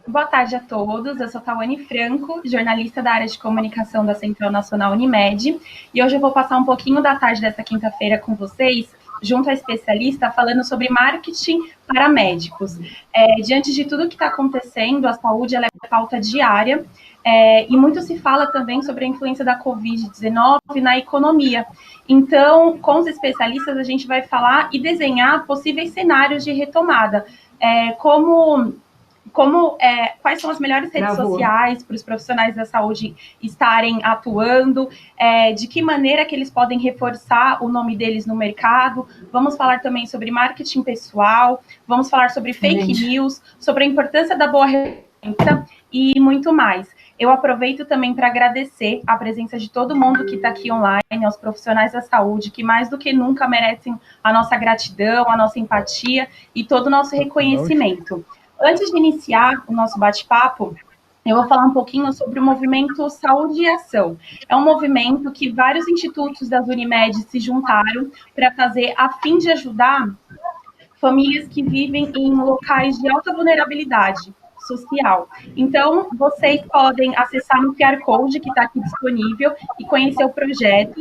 Boa tarde a todos, eu sou Tawane Franco, jornalista da área de comunicação da Central Nacional Unimed, e hoje eu vou passar um pouquinho da tarde dessa quinta-feira com vocês, junto à especialista, falando sobre marketing para médicos. Diante de tudo que está acontecendo, a saúde ela é pauta diária, e muito se fala também sobre a influência da Covid-19 na economia. Então, com os especialistas, a gente vai falar e desenhar possíveis cenários de retomada, quais são as melhores redes sociais para os profissionais da saúde estarem atuando, de que maneira que eles podem reforçar o nome deles no mercado. Vamos falar também sobre marketing pessoal, vamos falar sobre fake news, sobre a importância da boa receita e muito mais. Eu aproveito também para agradecer a presença de todo mundo que está aqui online, aos profissionais da saúde, que mais do que nunca merecem a nossa gratidão, a nossa empatia e todo o nosso reconhecimento. Antes de iniciar o nosso bate-papo, eu vou falar um pouquinho sobre o movimento Saúde e Ação. É um movimento que vários institutos das Unimed se juntaram para fazer a fim de ajudar famílias que vivem em locais de alta vulnerabilidade social. Então, vocês podem acessar no QR Code que está aqui disponível e conhecer o projeto.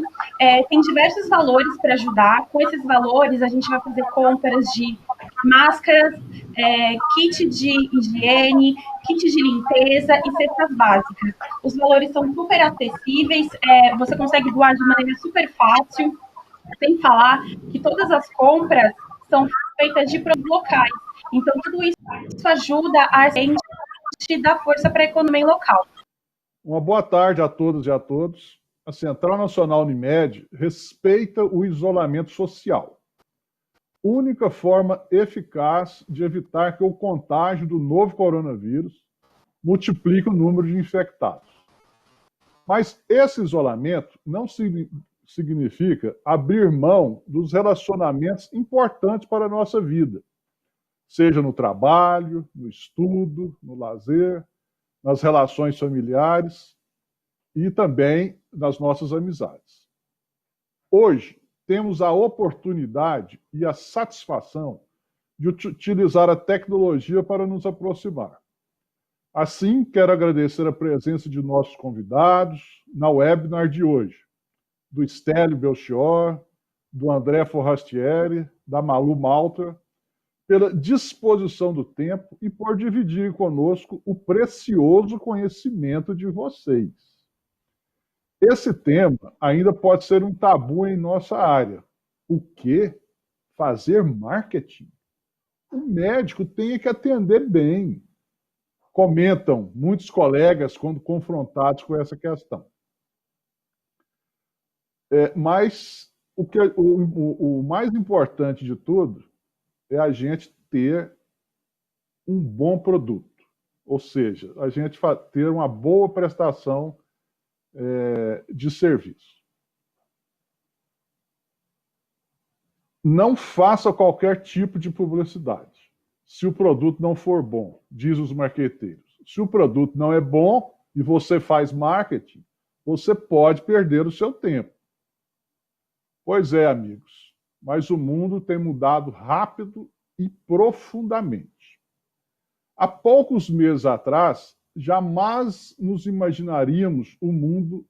Tem diversos valores para ajudar. Com esses valores, a gente vai fazer compras de máscaras, kit de higiene, kit de limpeza e cestas básicas. Os valores são super acessíveis, você consegue doar de maneira super fácil, sem falar que todas as compras são feitas de produtos locais. Então, tudo isso ajuda a gente dar força para a economia local. Uma boa tarde a todos e a todos. A Central Nacional Unimed respeita o isolamento social. Única forma eficaz de evitar que o contágio do novo coronavírus multiplique o número de infectados. Mas esse isolamento não significa abrir mão dos relacionamentos importantes para a nossa vida, seja no trabalho, no estudo, no lazer, nas relações familiares e também nas nossas amizades. Hoje, temos a oportunidade e a satisfação de utilizar a tecnologia para nos aproximar. Assim, quero agradecer a presença de nossos convidados na webinar de hoje, do Stélio Belchior, do André Forrastieri, da Malu Malter, pela disposição do tempo e por dividir conosco o precioso conhecimento de vocês. Esse tema ainda pode ser um tabu em nossa área. O quê? Fazer marketing? O médico tem que atender bem. Comentam muitos colegas quando confrontados com essa questão. Mas o mais importante de tudo é a gente ter um bom produto, ou seja, a gente ter uma boa prestação de serviço. Não faça qualquer tipo de publicidade se o produto não for bom, diz os marqueteiros. Se o produto não é bom e você faz marketing, você pode perder o seu tempo. Pois é, amigos, mas o mundo tem mudado rápido e profundamente. Há poucos meses atrás, jamais nos imaginaríamos o mundo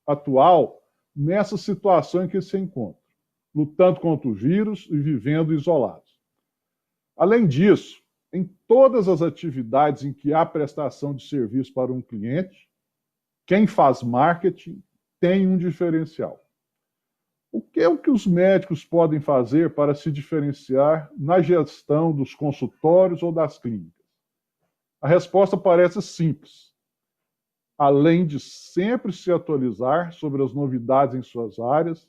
atual nessa situação em que se encontra, lutando contra o vírus e vivendo isolados. Além disso, em todas as atividades em que há prestação de serviço para um cliente, quem faz marketing tem um diferencial. O que é o que os médicos podem fazer para se diferenciar na gestão dos consultórios ou das clínicas? A resposta parece simples. Além de sempre se atualizar sobre as novidades em suas áreas,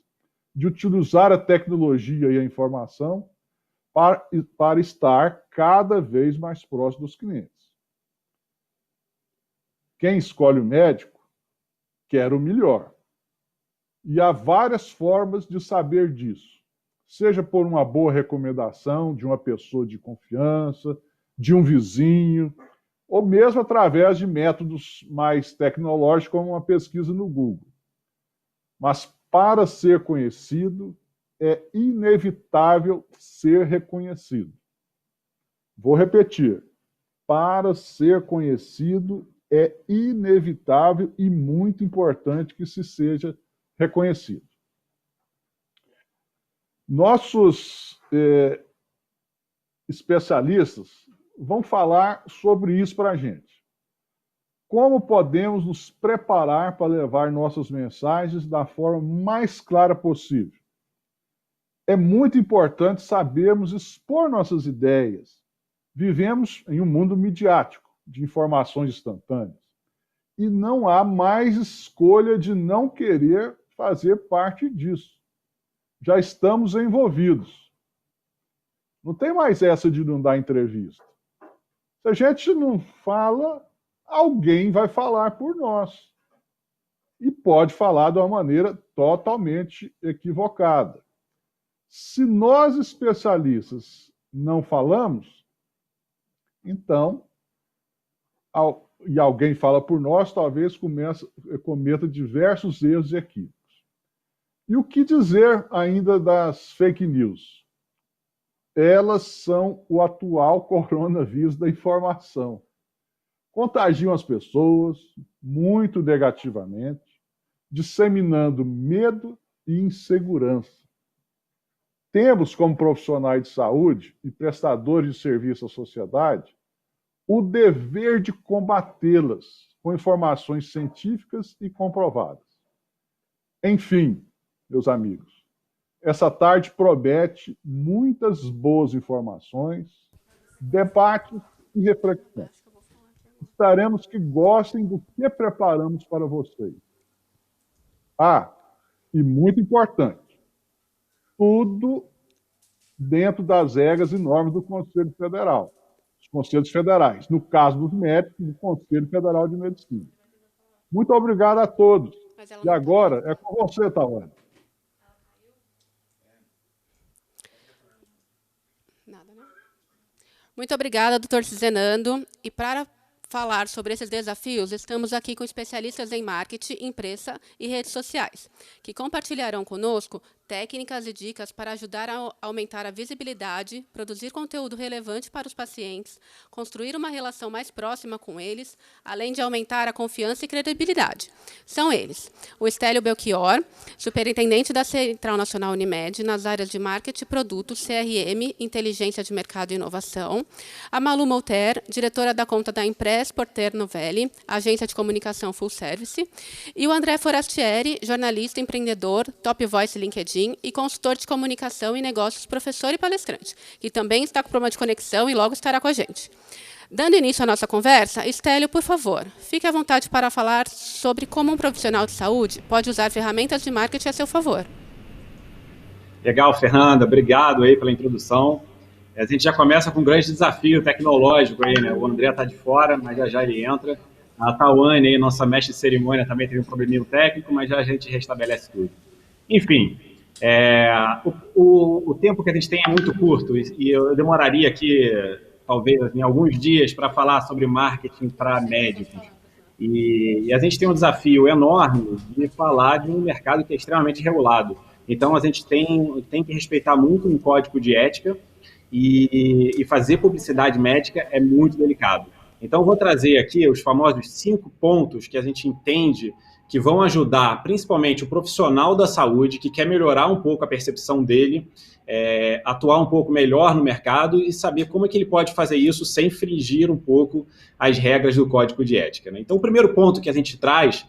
de utilizar a tecnologia e a informação para estar cada vez mais próximo dos clientes. Quem escolhe o médico quer o melhor. E há várias formas de saber disso, seja por uma boa recomendação de uma pessoa de confiança, de um vizinho, ou mesmo através de métodos mais tecnológicos, como uma pesquisa no Google. Mas para ser conhecido, é inevitável ser reconhecido. Vou repetir. para ser conhecido, é inevitável e muito importante que se seja reconhecido. Nossos especialistas vão falar sobre isso para a gente. Como podemos nos preparar para levar nossas mensagens da forma mais clara possível? É muito importante sabermos expor nossas ideias. Vivemos em um mundo midiático, de informações instantâneas. E não há mais escolha de não querer fazer parte disso. Já estamos envolvidos. Não tem mais essa de não dar entrevista. Se a gente não fala, alguém vai falar por nós. E pode falar de uma maneira totalmente equivocada. Se nós, especialistas, não falamos, então, e alguém fala por nós, talvez cometa diversos erros e equívocos. E o que dizer ainda das fake news? Elas são o atual coronavírus da informação. Contagiam as pessoas muito negativamente, disseminando medo e insegurança. Temos, como profissionais de saúde e prestadores de serviço à sociedade, o dever de combatê-las com informações científicas e comprovadas. Enfim, meus amigos, essa tarde promete muitas boas informações, debates e reflexões. Esperamos que gostem do que preparamos para vocês. E muito importante, tudo dentro das regras e normas do Conselho Federal, dos Conselhos Federais, no caso dos médicos, do Conselho Federal de Medicina. Muito obrigado a todos. E agora é com você, Tawane. Nada, né? Muito obrigada, doutor Zenando. E para falar sobre esses desafios, estamos aqui com especialistas em marketing, imprensa e redes sociais, que compartilharão conosco técnicas e dicas para ajudar a aumentar a visibilidade, produzir conteúdo relevante para os pacientes, construir uma relação mais próxima com eles, além de aumentar a confiança e credibilidade. São eles: o Estélio Belchior, superintendente da Central Nacional Unimed, nas áreas de marketing, produtos, CRM, inteligência de mercado e inovação; a Malu Molter, diretora da conta da Impress Porter Novelli, agência de comunicação full service; e o André Forastieri, jornalista, empreendedor, top voice LinkedIn e consultor de comunicação e negócios, professor e palestrante, que também está com problema de conexão e logo estará com a gente. Dando início à nossa conversa, Estélio, por favor, fique à vontade para falar sobre como um profissional de saúde pode usar ferramentas de marketing a seu favor. Legal, Fernanda, obrigado aí pela introdução. A gente já começa com um grande desafio tecnológico aí, né? O André está de fora, mas já ele entra. A Tawane, aí, nossa mestre de cerimônia, também teve um probleminha técnico, mas já a gente restabelece tudo. Enfim, o tempo que a gente tem é muito curto e eu demoraria aqui, talvez, em alguns dias para falar sobre marketing para médicos. E a gente tem um desafio enorme de falar de um mercado que é extremamente regulado. Então, a gente tem que respeitar muito um código de ética e fazer publicidade médica é muito delicado. Então, eu vou trazer aqui os famosos 5 pontos que a gente entende que vão ajudar, principalmente o profissional da saúde, que quer melhorar um pouco a percepção dele, atuar um pouco melhor no mercado e saber como é que ele pode fazer isso sem infringir um pouco as regras do Código de Ética, né? Então, o primeiro ponto que a gente traz,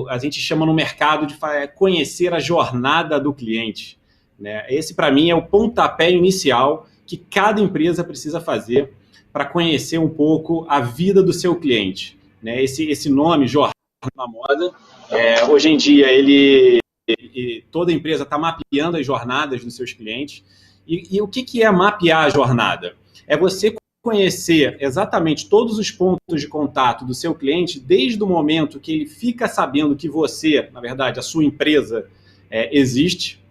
a gente chama no mercado de conhecer a jornada do cliente, né? Esse, para mim, é o pontapé inicial que cada empresa precisa fazer para conhecer um pouco a vida do seu cliente, né? Esse nome, jornada, na moda. Hoje em dia, toda empresa está mapeando as jornadas dos seus clientes. E o que é mapear a jornada? É você conhecer exatamente todos os pontos de contato do seu cliente, desde o momento que ele fica sabendo que você, na verdade, a sua empresa existe,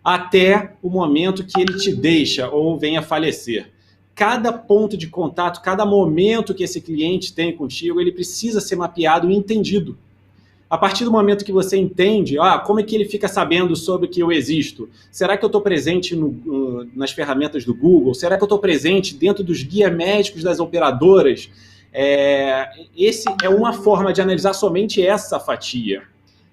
até o momento que ele te deixa ou venha a falecer. Cada ponto de contato, cada momento que esse cliente tem contigo, ele precisa ser mapeado e entendido. A partir do momento que você entende, como é que ele fica sabendo sobre que eu existo? Será que eu estou presente nas ferramentas do Google? Será que eu estou presente dentro dos guias médicos das operadoras? Esse é uma forma de analisar somente essa fatia.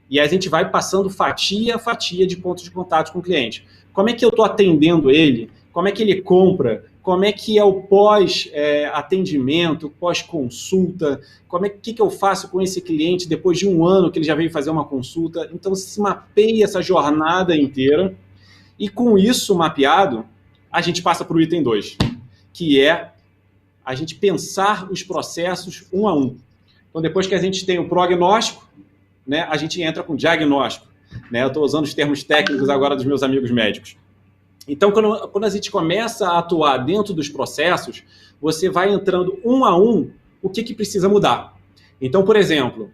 E a gente vai passando fatia a fatia de pontos de contato com o cliente. Como é que eu estou atendendo ele? Como é que ele compra? Como é que é o pós-atendimento, pós-consulta? Que eu faço com esse cliente depois de um ano que ele já veio fazer uma consulta? Então, se mapeia essa jornada inteira e com isso mapeado, a gente passa para o item 2, que é a gente pensar os processos um a um. Então, depois que a gente tem o prognóstico, né, a gente entra com o diagnóstico. Né? Eu estou usando os termos técnicos agora dos meus amigos médicos. Então, quando a gente começa a atuar dentro dos processos, você vai entrando um a um o que precisa mudar. Então, por exemplo,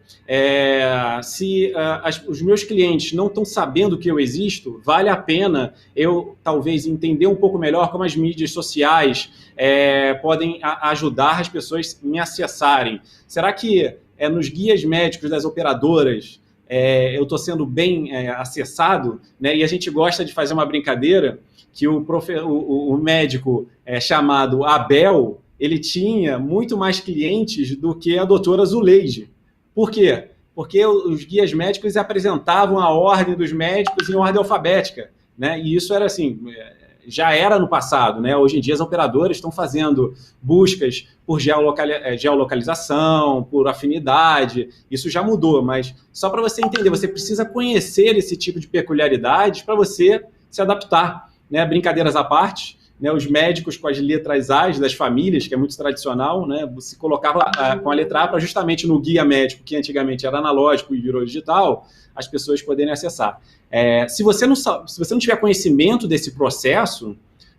se os meus clientes não estão sabendo que eu existo, vale a pena eu, talvez, entender um pouco melhor como as mídias sociais podem ajudar as pessoas a me acessarem. Será que nos guias médicos das operadoras eu estou sendo bem acessado? Né? E a gente gosta de fazer uma brincadeira que o médico chamado Abel, ele tinha muito mais clientes do que a doutora Zuleide. Por quê? Porque os guias médicos apresentavam a ordem dos médicos em ordem alfabética. Né? E isso era assim, já era no passado. Né? Hoje em dia as operadoras estão fazendo buscas por geolocalização, por afinidade. Isso já mudou, mas só para você entender, você precisa conhecer esse tipo de peculiaridades para você se adaptar. Né, brincadeiras à parte, né, os médicos com as letras A das famílias, que é muito tradicional, né, você colocava com a letra A para justamente no guia médico, que antigamente era analógico e virou digital, as pessoas poderem acessar. Se você não tiver conhecimento desse processo,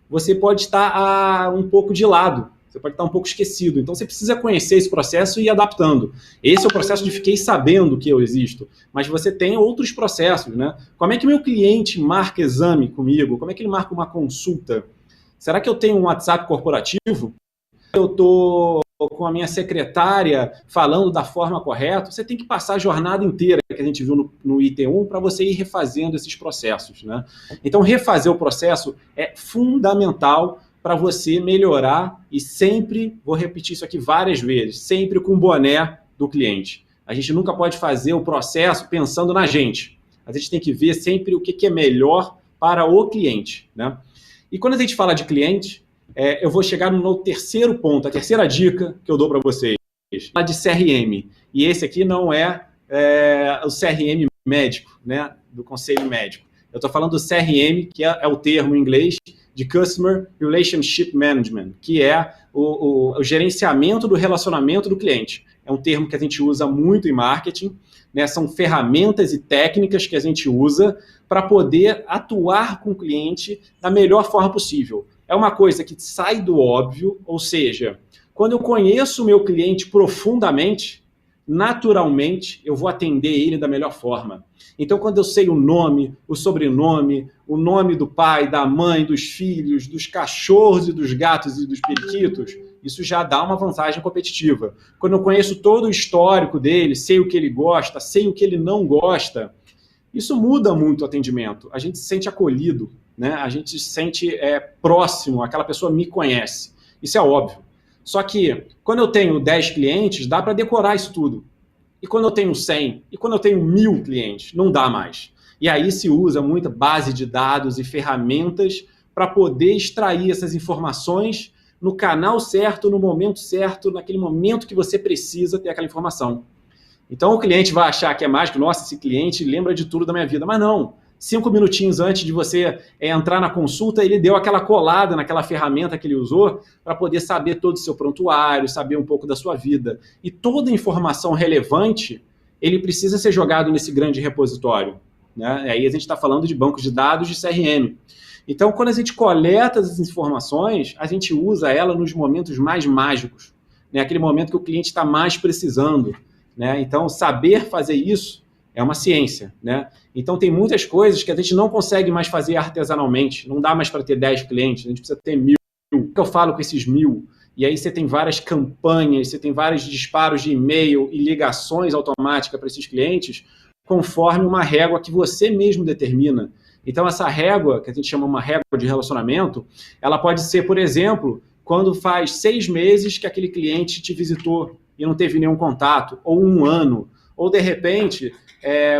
você pode estar um pouco de lado, você pode estar um pouco esquecido. Então, você precisa conhecer esse processo e ir adaptando. Esse é o processo de fiquei sabendo que eu existo. Mas você tem outros processos, né? Como é que meu cliente marca exame comigo? Como é que ele marca uma consulta? Será que eu tenho um WhatsApp corporativo? Eu estou com a minha secretária falando da forma correta? Você tem que passar a jornada inteira que a gente viu no item 1 para você ir refazendo esses processos, né? Então, refazer o processo é fundamental para você melhorar e sempre, vou repetir isso aqui várias vezes, sempre com o boné do cliente. A gente nunca pode fazer o processo pensando na gente. A gente tem que ver sempre o que é melhor para o cliente. Né? E quando a gente fala de cliente, eu vou chegar no terceiro ponto, a terceira dica que eu dou para vocês. Falar de CRM. E esse aqui não é o CRM médico, né, do conselho médico. Eu estou falando do CRM, que é o termo em inglês, de Customer Relationship Management, que é o gerenciamento do relacionamento do cliente. É um termo que a gente usa muito em marketing, né? São ferramentas e técnicas que a gente usa para poder atuar com o cliente da melhor forma possível. É uma coisa que sai do óbvio, ou seja, quando eu conheço o meu cliente profundamente, naturalmente eu vou atender ele da melhor forma. Então, quando eu sei o nome, o sobrenome, o nome do pai, da mãe, dos filhos, dos cachorros e dos gatos e dos periquitos, isso já dá uma vantagem competitiva. Quando eu conheço todo o histórico dele, sei o que ele gosta, sei o que ele não gosta, isso muda muito o atendimento. A gente se sente acolhido, né? A gente se sente próximo, aquela pessoa me conhece. Isso é óbvio. Só que, quando eu tenho 10 clientes, dá para decorar isso tudo. E quando eu tenho 100, e quando eu tenho 1000 clientes, não dá mais. E aí se usa muita base de dados e ferramentas para poder extrair essas informações no canal certo, no momento certo, naquele momento que você precisa ter aquela informação. Então o cliente vai achar que é mágico, nossa, esse cliente lembra de tudo da minha vida, mas não. 5 minutinhos antes de você entrar na consulta, ele deu aquela colada naquela ferramenta que ele usou para poder saber todo o seu prontuário, saber um pouco da sua vida. E toda informação relevante, ele precisa ser jogado nesse grande repositório. Né? Aí a gente está falando de bancos de dados de CRM. Então, quando a gente coleta essas informações, a gente usa ela nos momentos mais mágicos, né? Aquele momento que o cliente está mais precisando. Né? Então, saber fazer isso é uma ciência, né? Então, tem muitas coisas que a gente não consegue mais fazer artesanalmente. Não dá mais para ter 10 clientes, a gente precisa ter 1000. O que eu falo com esses 1000? e aí você tem várias campanhas, você tem vários disparos de e-mail e ligações automáticas para esses clientes, conforme uma régua que você mesmo determina. Então, essa régua, que a gente chama uma régua de relacionamento, ela pode ser, por exemplo, quando faz 6 meses que aquele cliente te visitou e não teve nenhum contato, ou 1 ano, ou de repente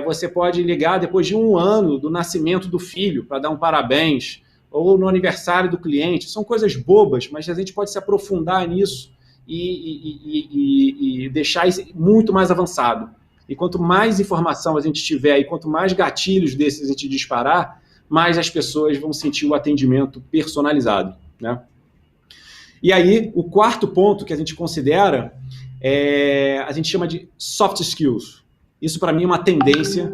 você pode ligar depois de 1 ano do nascimento do filho para dar um parabéns, ou no aniversário do cliente. São coisas bobas, mas a gente pode se aprofundar nisso e deixar isso muito mais avançado. E quanto mais informação a gente tiver e quanto mais gatilhos desses a gente disparar, mais as pessoas vão sentir o atendimento personalizado, né? E aí, o quarto ponto que a gente considera a gente chama de soft skills. Isso, para mim, é uma tendência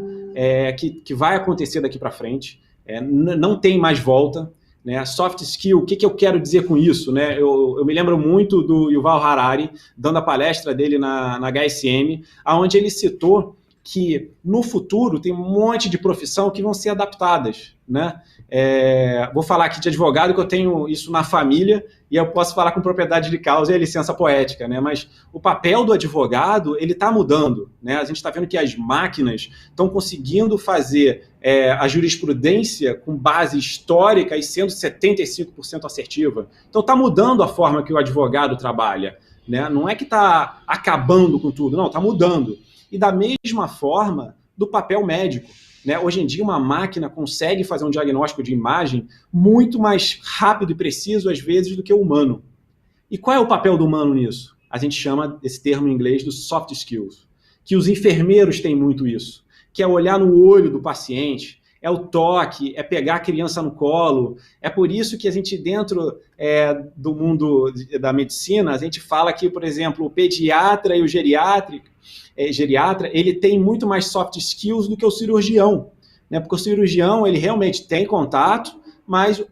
que vai acontecer daqui para frente. Não tem mais volta, né? Soft skill, o que eu quero dizer com isso, né? Eu me lembro muito do Yuval Harari, dando a palestra dele na HSM, onde ele citou que no futuro tem um monte de profissão que vão ser adaptadas, né? Vou falar aqui de advogado, que eu tenho isso na família, e eu posso falar com propriedade de causa e a licença poética, né? Mas o papel do advogado, ele está mudando, né? A gente está vendo que as máquinas estão conseguindo fazer a jurisprudência com base histórica e sendo 75% assertiva. Então está mudando a forma que o advogado trabalha, né? Não é que está acabando com tudo, não, está mudando. E da mesma forma do papel médico, né? Hoje em dia uma máquina consegue fazer um diagnóstico de imagem muito mais rápido e preciso, às vezes, do que o humano. E qual é o papel do humano nisso? A gente chama esse termo em inglês de soft skills, que os enfermeiros têm muito isso, que é olhar no olho do paciente, é o toque, é pegar a criança no colo. É por isso que a gente, dentro do mundo da medicina, a gente fala que, por exemplo, o pediatra e o geriatra, ele tem muito mais soft skills do que o cirurgião, né? Porque o cirurgião, ele realmente tem contato, mas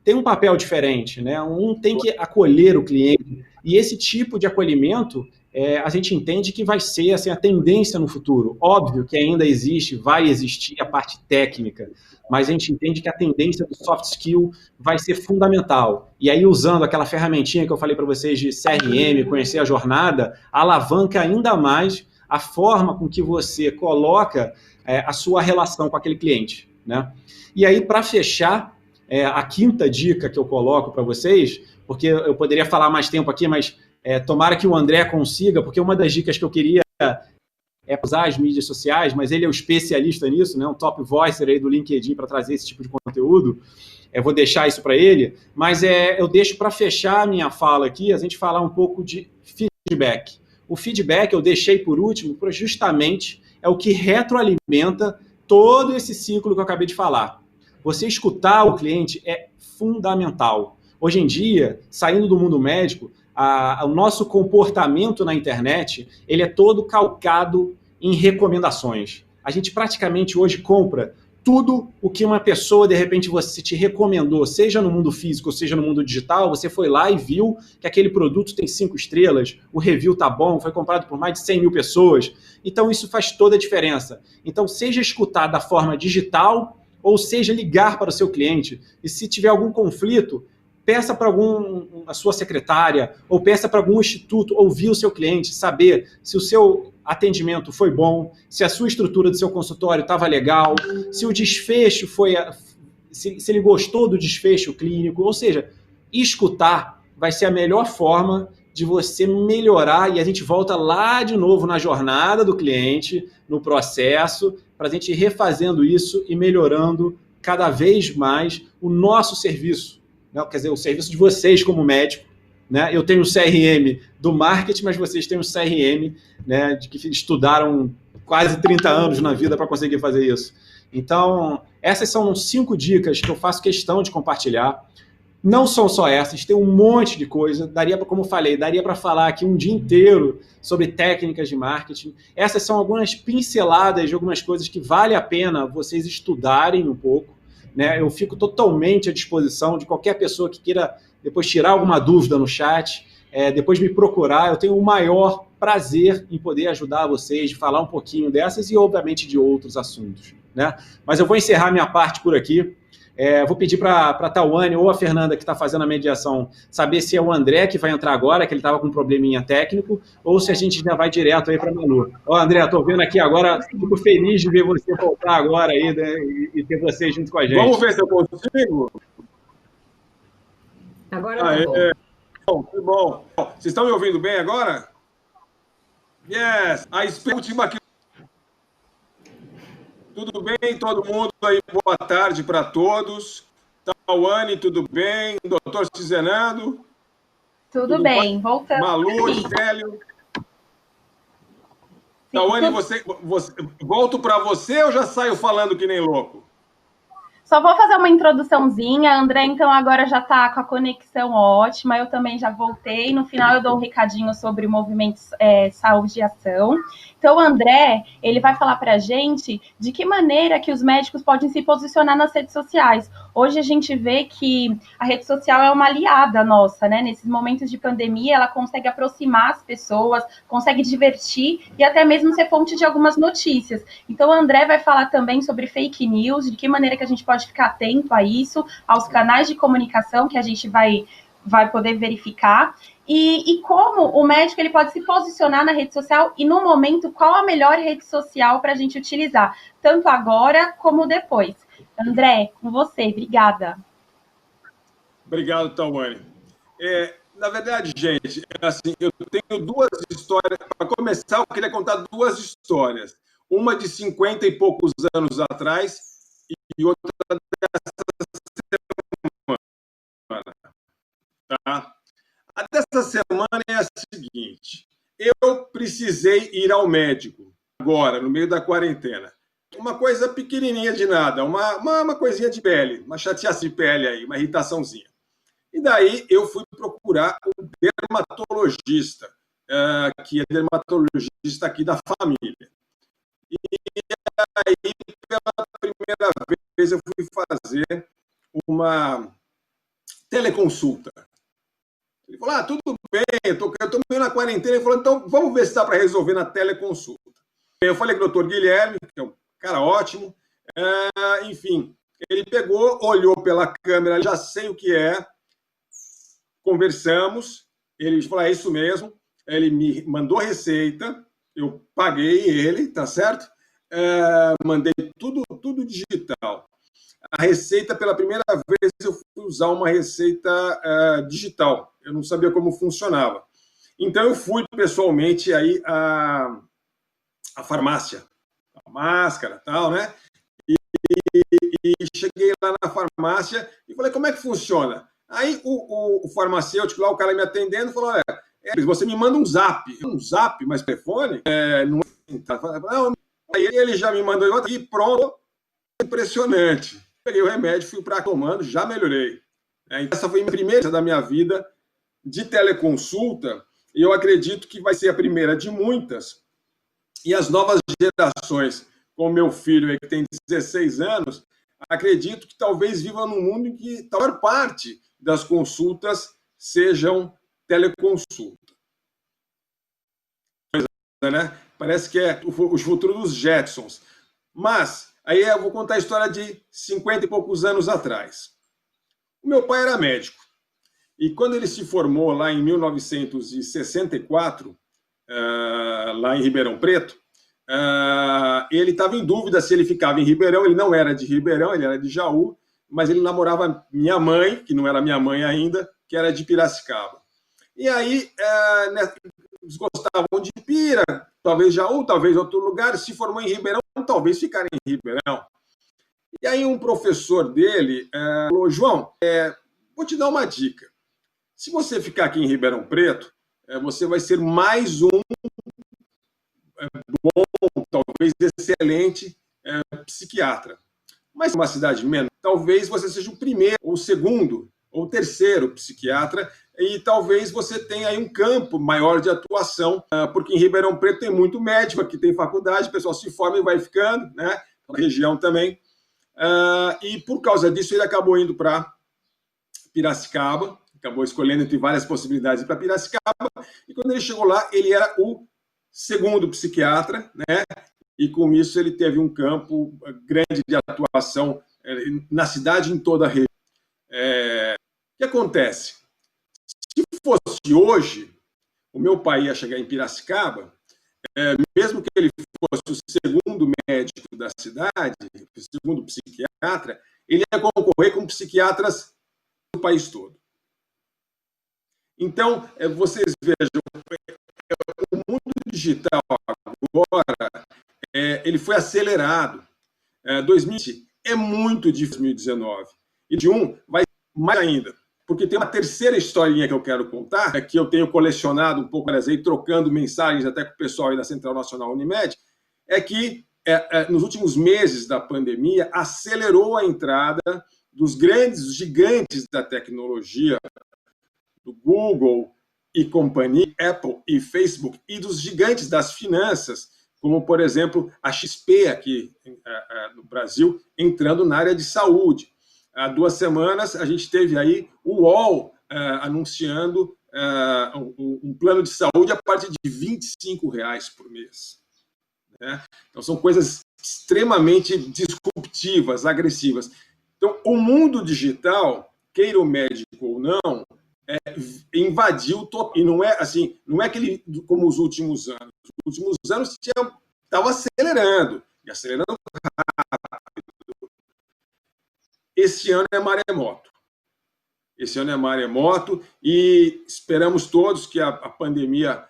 tem um papel diferente, né? Tem que acolher o cliente. E esse tipo de acolhimento, a gente entende que vai ser assim, a tendência no futuro. Óbvio que ainda vai existir a parte técnica, mas a gente entende que a tendência do soft skill vai ser fundamental. E aí, usando aquela ferramentinha que eu falei para vocês de CRM, conhecer a jornada, alavanca ainda mais a forma com que você coloca a sua relação com aquele cliente, né? E aí, para fechar, a quinta dica que eu coloco para vocês, porque eu poderia falar mais tempo aqui, mas tomara que o André consiga, porque uma das dicas que eu queria usar as mídias sociais, mas ele é um especialista nisso, né? Um top voicer aí do LinkedIn para trazer esse tipo de conteúdo. Eu vou deixar isso para ele, mas eu deixo para fechar a minha fala aqui, a gente falar um pouco de feedback. O feedback eu deixei por último, porque justamente é o que retroalimenta todo esse ciclo que eu acabei de falar. Você escutar o cliente é fundamental. Hoje em dia, saindo do mundo médico, o nosso comportamento na internet, ele é todo calcado em recomendações. A gente praticamente hoje compra tudo o que uma pessoa, de repente, você te recomendou, seja no mundo físico, seja no mundo digital, você foi lá e viu que aquele produto tem 5 estrelas, o review tá bom, foi comprado por mais de 100 mil pessoas. Então, isso faz toda a diferença. Então, seja escutar da forma digital, ou seja, ligar para o seu cliente. E se tiver algum conflito, peça para a sua secretária, ou peça para algum instituto ouvir o seu cliente, saber se o seu atendimento foi bom, se a sua estrutura do seu consultório estava legal, se o desfecho se ele gostou do desfecho clínico. Ou seja, escutar vai ser a melhor forma de você melhorar, e a gente volta lá de novo na jornada do cliente, no processo, para a gente ir refazendo isso e melhorando cada vez mais o nosso serviço. Quer dizer, o serviço de vocês como médico, né? Eu tenho o CRM do marketing, mas vocês têm o CRM, né, de que estudaram quase 30 anos na vida para conseguir fazer isso. Então, essas são 5 dicas que eu faço questão de compartilhar. Não são só essas, tem um monte de coisa. Como eu falei, daria para falar aqui um dia inteiro sobre técnicas de marketing. Essas são algumas pinceladas de algumas coisas que vale a pena vocês estudarem um pouco, né? Eu fico totalmente à disposição de qualquer pessoa que queira depois tirar alguma dúvida no chat, depois me procurar. Eu tenho o maior prazer em poder ajudar vocês, de falar um pouquinho dessas e, obviamente, de outros assuntos, né? Mas eu vou encerrar minha parte por aqui. Vou pedir para a Tawane ou a Fernanda, que está fazendo a mediação, saber se é o André que vai entrar agora, que ele estava com um probleminha técnico, ou se a gente já vai direto aí para a Malu. André, estou vendo aqui agora, fico feliz de ver você voltar agora aí, né, e ter você junto com a gente. Vamos ver se eu consigo. Agora tá bom. Que bom. Vocês estão me ouvindo bem agora? Yes. A última aqui. Tudo bem, todo mundo aí? Boa tarde para todos. Tawane, tudo bem? Doutor Cizenando? Tudo bem, voltando. Malu, Estélio. Tawane, volto para você ou já saio falando que nem louco? Só vou fazer uma introduçãozinha. André, então, agora já está com a conexão ótima. Eu também já voltei. No final, eu dou um recadinho sobre o movimento Saúde e Ação. Então, o André, ele vai falar para a gente de que maneira que os médicos podem se posicionar nas redes sociais. Hoje, a gente vê que a rede social é uma aliada nossa, né? Nesses momentos de pandemia, ela consegue aproximar as pessoas, consegue divertir e até mesmo ser fonte de algumas notícias. Então, o André vai falar também sobre fake news, de que maneira que a gente pode ficar atento a isso, aos canais de comunicação que a gente vai poder verificar, e como o médico ele pode se posicionar na rede social e, no momento, qual a melhor rede social para a gente utilizar, tanto agora como depois. André, com você, obrigada. Obrigado, Tawane. Na verdade, gente, assim, eu tenho duas histórias. Para começar, eu queria contar duas histórias. Uma de 50 e poucos anos atrás e outra dessa semana. Tá? A dessa semana é a seguinte: eu precisei ir ao médico agora, no meio da quarentena. Uma coisa pequenininha de nada, uma coisinha de pele, uma chateação de pele aí, uma irritaçãozinha. E daí eu fui procurar um dermatologista, que é dermatologista aqui da família. E aí, pela primeira vez, eu fui fazer uma teleconsulta. Ele falou, tudo bem, eu tô meio na quarentena. Ele falou, então vamos ver se dá para resolver na teleconsulta. Eu falei com o doutor Guilherme, que é um cara ótimo. Enfim, ele pegou, olhou pela câmera, já sei o que é. Conversamos, ele falou, é isso mesmo. Ele me mandou receita, eu paguei ele, tá certo? Mandei tudo digital. A receita, pela primeira vez, eu fui usar uma receita digital. Eu não sabia como funcionava. Então, eu fui pessoalmente aí à farmácia, a máscara e tal, né? E cheguei lá na farmácia e falei, como é que funciona? Aí o farmacêutico lá, o cara me atendendo, falou, você me manda um zap, mas telefone? Não é. Não. Aí ele já me mandou outro e pronto. Impressionante. Peguei o remédio, fui para tomando, já melhorei. Essa foi a primeira da minha vida de teleconsulta e eu acredito que vai ser a primeira de muitas. E as novas gerações, como meu filho, que tem 16 anos, acredito que talvez vivam num mundo em que a maior parte das consultas sejam teleconsulta. Né? Parece que é o futuro dos Jetsons. Mas, aí eu vou contar a história de 50 e poucos anos atrás. O meu pai era médico. E quando ele se formou lá em 1964, lá em Ribeirão Preto, ele estava em dúvida se ele ficava em Ribeirão. Ele não era de Ribeirão, ele era de Jaú, mas ele namorava minha mãe, que não era minha mãe ainda, que era de Piracicaba. E aí, eles gostavam de Pira, talvez Jaú, talvez outro lugar, se formou em Ribeirão, talvez ficar em Ribeirão. E aí um professor dele falou, João, vou te dar uma dica. Se você ficar aqui em Ribeirão Preto, você vai ser mais um bom, talvez excelente psiquiatra. Mas uma cidade menor, talvez você seja o primeiro, ou o segundo, ou o terceiro psiquiatra, e talvez você tenha aí um campo maior de atuação, porque em Ribeirão Preto tem muito médico, aqui tem faculdade, o pessoal se forma e vai ficando, né? Na região também. E por causa disso ele acabou indo para Piracicaba, acabou escolhendo entre várias possibilidades para Piracicaba, e quando ele chegou lá, ele era o segundo psiquiatra, né? E com isso ele teve um campo grande de atuação na cidade, em toda a região. O que acontece? Se fosse hoje, o meu pai ia chegar em Piracicaba, mesmo que ele fosse o segundo médico da cidade, o segundo psiquiatra, ele ia concorrer com psiquiatras do país todo. Então, vocês vejam, o mundo digital agora, ele foi acelerado. 2020 é muito de 2019. E de vai mais ainda. Porque tem uma terceira historinha que eu quero contar, que eu tenho colecionado um pouco, aí, trocando mensagens até com o pessoal aí da Central Nacional Unimed, é que nos últimos meses da pandemia acelerou a entrada dos grandes gigantes da tecnologia, do Google e companhia, Apple e Facebook, e dos gigantes das finanças, como, por exemplo, a XP aqui no Brasil, entrando na área de saúde. Há 2 semanas, a gente teve aí o UOL anunciando um plano de saúde a partir de R$ 25 por mês. Né? Então, são coisas extremamente disruptivas, agressivas. Então, o mundo digital, queira o médico ou não, invadiu e não é assim, não é aquele como os últimos anos. Os últimos anos estava acelerando e acelerando rápido. Esse ano é maremoto. Esse ano é maremoto e esperamos todos que a pandemia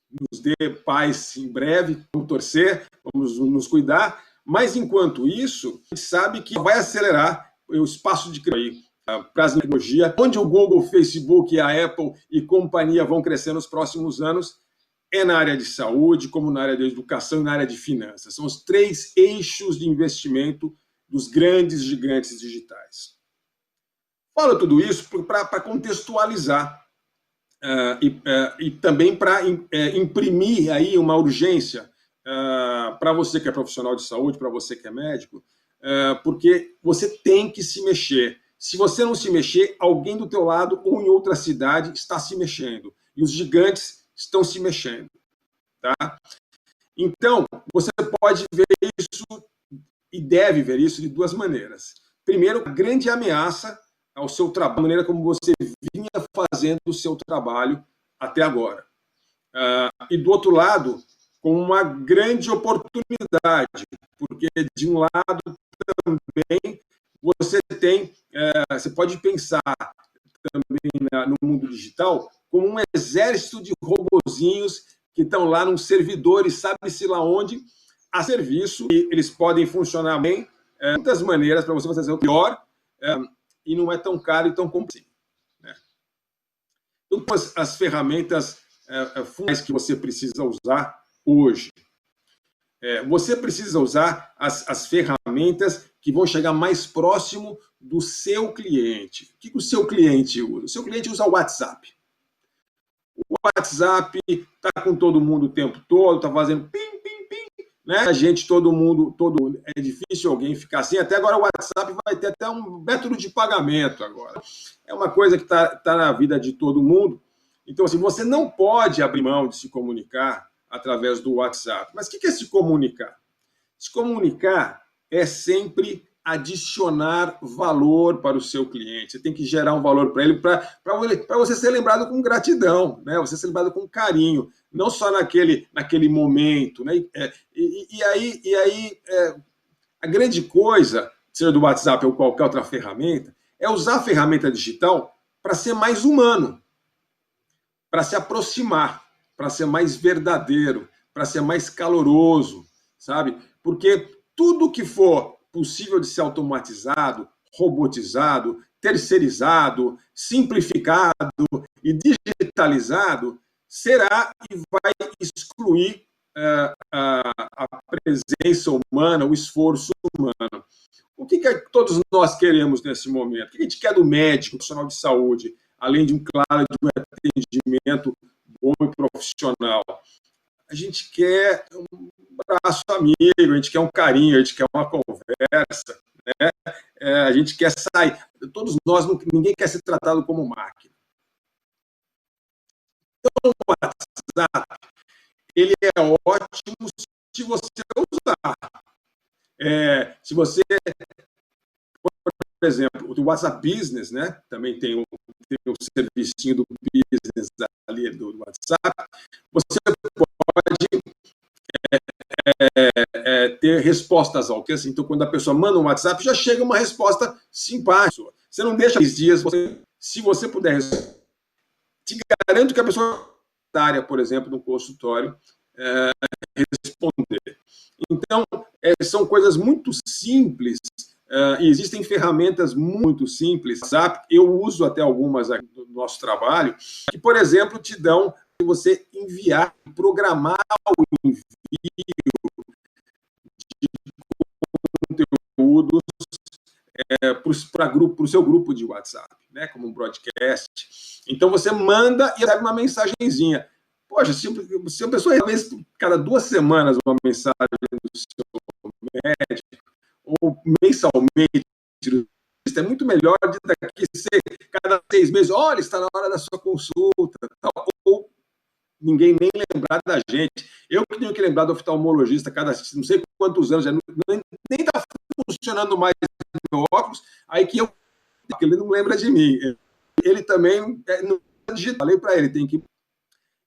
nos dê paz em breve. Vamos torcer, vamos nos cuidar. Mas, enquanto isso, a gente sabe que vai acelerar o espaço de crescimento para as tecnologias, onde o Google, o Facebook, a Apple e companhia vão crescer nos próximos anos, é na área de saúde, como na área de educação e na área de finanças. São os 3 eixos de investimento dos grandes gigantes digitais. Falo tudo isso para contextualizar e também para imprimir aí uma urgência para você que é profissional de saúde, para você que é médico, porque você tem que se mexer. Se você não se mexer, alguém do teu lado ou em outra cidade está se mexendo. E os gigantes estão se mexendo. Tá? Então, você pode ver isso e deve ver isso de 2 maneiras. Primeiro, a grande ameaça ao seu trabalho, a maneira como você vinha fazendo o seu trabalho até agora. E do outro lado, com uma grande oportunidade, porque de um lado também você pode pensar também no mundo digital como um exército de robozinhos que estão lá num servidor e sabe-se lá onde, a serviço, e eles podem funcionar bem, muitas maneiras para você fazer o pior, e não é tão caro e tão complexo. Né? Então, as ferramentas fundamentais que você precisa usar hoje. Você precisa usar as ferramentas que vão chegar mais próximo do seu cliente. O que o seu cliente usa? O seu cliente usa o WhatsApp. O WhatsApp está com todo mundo o tempo todo, está fazendo pim, pim, pim. Né? A gente, todo mundo, é difícil alguém ficar assim. Até agora o WhatsApp vai ter até um método de pagamento agora. É uma coisa que está na vida de todo mundo. Então, assim, você não pode abrir mão de se comunicar através do WhatsApp. Mas o que é se comunicar? Se comunicar é sempre adicionar valor para o seu cliente. Você tem que gerar um valor para ele, para você ser lembrado com gratidão, né? Você ser lembrado com carinho, não só naquele momento. Né? E aí a grande coisa, seja do WhatsApp ou qualquer outra ferramenta, é usar a ferramenta digital para ser mais humano, para se aproximar, para ser mais verdadeiro, para ser mais caloroso, sabe? Porque tudo que for possível de ser automatizado, robotizado, terceirizado, simplificado e digitalizado, será e vai excluir a presença humana, o esforço humano. O que todos nós queremos nesse momento? O que a gente quer do médico, profissional de saúde, além de um atendimento bom e profissional? A gente quer um braço amigo, a gente quer um carinho, a gente quer uma conversa, né? A gente quer sair. Todos nós, ninguém quer ser tratado como máquina. Então, o WhatsApp, ele é ótimo se você usar. Se você exemplo, o WhatsApp Business, né? Também tem o servicinho do Business ali do WhatsApp. Você pode ter respostas altas. Então, quando a pessoa manda um WhatsApp, já chega uma resposta simpática. Você não deixa 10 dias, se você puder, te garanto que a pessoa da área, por exemplo, no consultório, responder. Então, são coisas muito simples, e existem ferramentas muito simples. WhatsApp, eu uso até algumas aqui no nosso trabalho, que, por exemplo, te dão você enviar, programar o envio de conteúdos para o seu grupo de WhatsApp, né, como um broadcast. Então, você manda e recebe uma mensagenzinha. Poxa, se a pessoa recebe cada 2 semanas uma mensagem do seu médico, ou mensalmente, é muito melhor de daqui ser cada 6 meses, olha, está na hora da sua consulta, tal, ou ninguém nem lembrar da gente. Eu que tenho que lembrar do oftalmologista cada não sei quantos anos, nem está funcionando mais meu óculos, aí que porque ele não lembra de mim. Ele também não digital, falei para ele, tem que...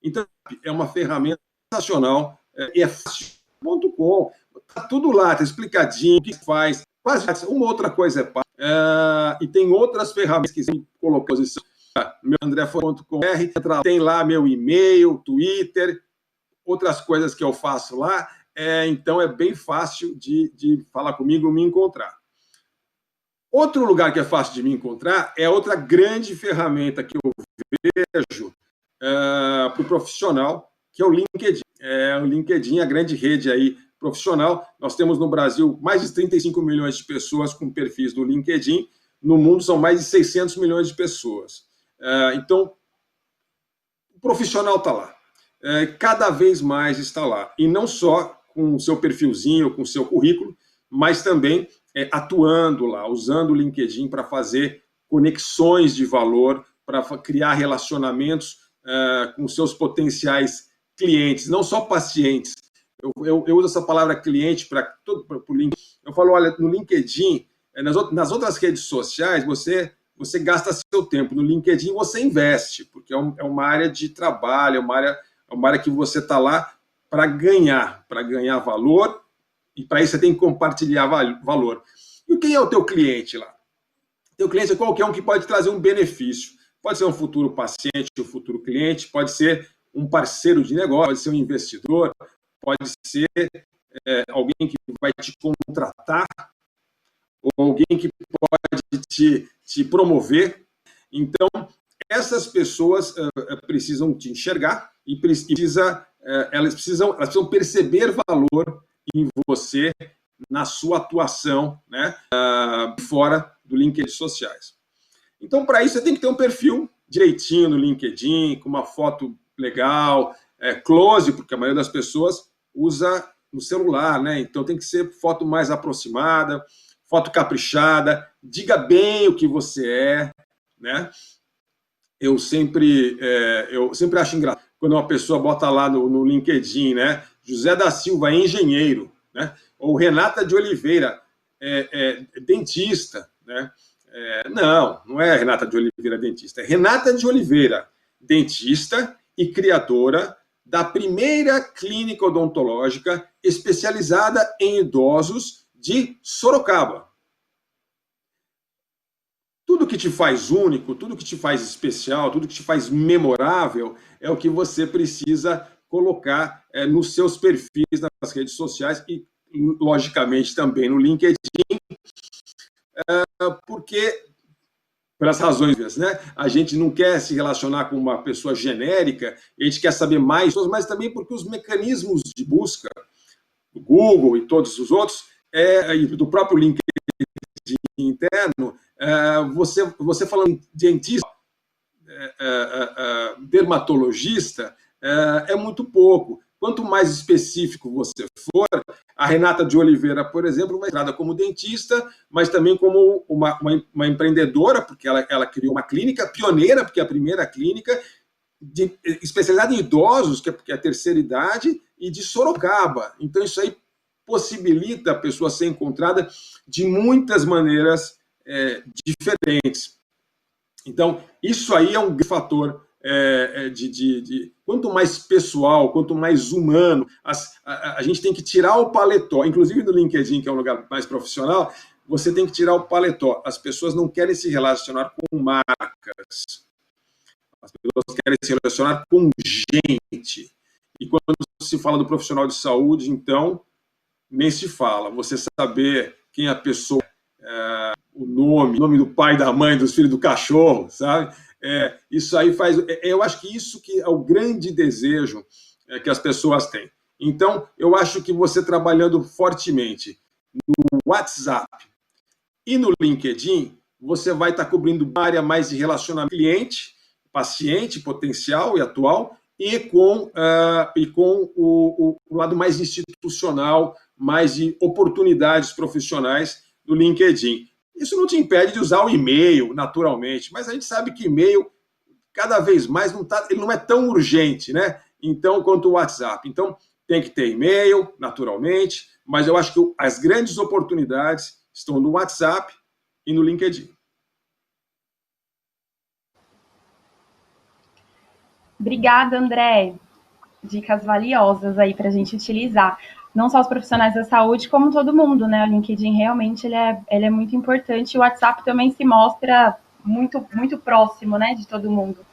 Então, é uma ferramenta sensacional, é fácil.com, está tudo lá, está explicadinho, o que faz, quase uma outra coisa e tem outras ferramentas que se colocou à disposição. Meu andré.com.br, tem lá meu e-mail, Twitter, outras coisas que eu faço lá, então é bem fácil de falar comigo e me encontrar. Outro lugar que é fácil de me encontrar é outra grande ferramenta que eu vejo para o profissional, que é o LinkedIn. O LinkedIn é a grande rede aí profissional. Nós temos no Brasil mais de 35 milhões de pessoas com perfis do LinkedIn. No mundo são mais de 600 milhões de pessoas. Então, o profissional está lá. Cada vez mais está lá. E não só com o seu perfilzinho, com o seu currículo, mas também atuando lá, usando o LinkedIn para fazer conexões de valor, para criar relacionamentos com seus potenciais clientes, não só pacientes. Eu uso essa palavra cliente para o LinkedIn. Eu falo, olha, no LinkedIn, nas outras redes sociais, você gasta seu tempo. No LinkedIn, você investe, porque é uma área de trabalho, é uma área que você está lá para ganhar valor, e para isso você tem que compartilhar valor. E quem é o teu cliente lá? Teu cliente é qualquer um que pode trazer um benefício. Pode ser um futuro paciente, um futuro cliente, pode ser um parceiro de negócio, pode ser um investidor, pode ser alguém que vai te contratar, ou alguém que pode te promover. Então, essas pessoas precisam te enxergar e elas precisam perceber valor em você, na sua atuação, né, fora do LinkedIn sociais. Então, para isso, você tem que ter um perfil direitinho no LinkedIn, com uma foto legal, close, porque a maioria das pessoas usa no celular, né? Então tem que ser foto mais aproximada, foto caprichada, diga bem o que você é, né? Eu sempre acho engraçado quando uma pessoa bota lá no LinkedIn, né? José da Silva, engenheiro, né? Ou Renata de Oliveira, dentista, né? Não é Renata de Oliveira, dentista. É Renata de Oliveira, dentista e criadora da primeira clínica odontológica especializada em idosos de Sorocaba. Tudo que te faz único, tudo que te faz especial, tudo que te faz memorável é o que você precisa colocar nos seus perfis nas redes sociais e, logicamente, também no LinkedIn, porque, pelas razões, né, a gente não quer se relacionar com uma pessoa genérica, a gente quer saber mais, mas também porque os mecanismos de busca do Google e todos os outros, e do próprio LinkedIn interno, você falando em dentista, dermatologista, é muito pouco. Quanto mais específico você for, a Renata de Oliveira, por exemplo, vai entrar como dentista, mas também como uma empreendedora, porque ela criou uma clínica pioneira, porque é a primeira clínica especializada em idosos, que é a terceira idade, e de Sorocaba. Então, isso aí possibilita a pessoa ser encontrada de muitas maneiras diferentes. Então, isso aí é um fator quanto mais pessoal, quanto mais humano, a gente tem que tirar o paletó, inclusive no LinkedIn, que é um lugar mais profissional, você tem que tirar o paletó. As pessoas não querem se relacionar com marcas, as pessoas querem se relacionar com gente. E quando se fala do profissional de saúde, então, nem se fala. Você saber quem é a pessoa, o nome do pai, da mãe, dos filhos, do cachorro, sabe? Isso aí faz... Eu acho que isso que é o grande desejo que as pessoas têm. Então, eu acho que você trabalhando fortemente no WhatsApp e no LinkedIn, você vai estar cobrindo uma área mais de relacionamento cliente, paciente, potencial e atual, e com o lado mais institucional, mais de oportunidades profissionais do LinkedIn. Isso não te impede de usar o e-mail, naturalmente, mas a gente sabe que e-mail, cada vez mais, ele não é tão urgente, né? Então, quanto o WhatsApp. Então, tem que ter e-mail, naturalmente, mas eu acho que as grandes oportunidades estão no WhatsApp e no LinkedIn. Obrigada, André. Dicas valiosas aí para a gente utilizar. Não só os profissionais da saúde, como todo mundo, né? O LinkedIn realmente ele é muito importante. O WhatsApp também se mostra muito, muito próximo, né, de todo mundo.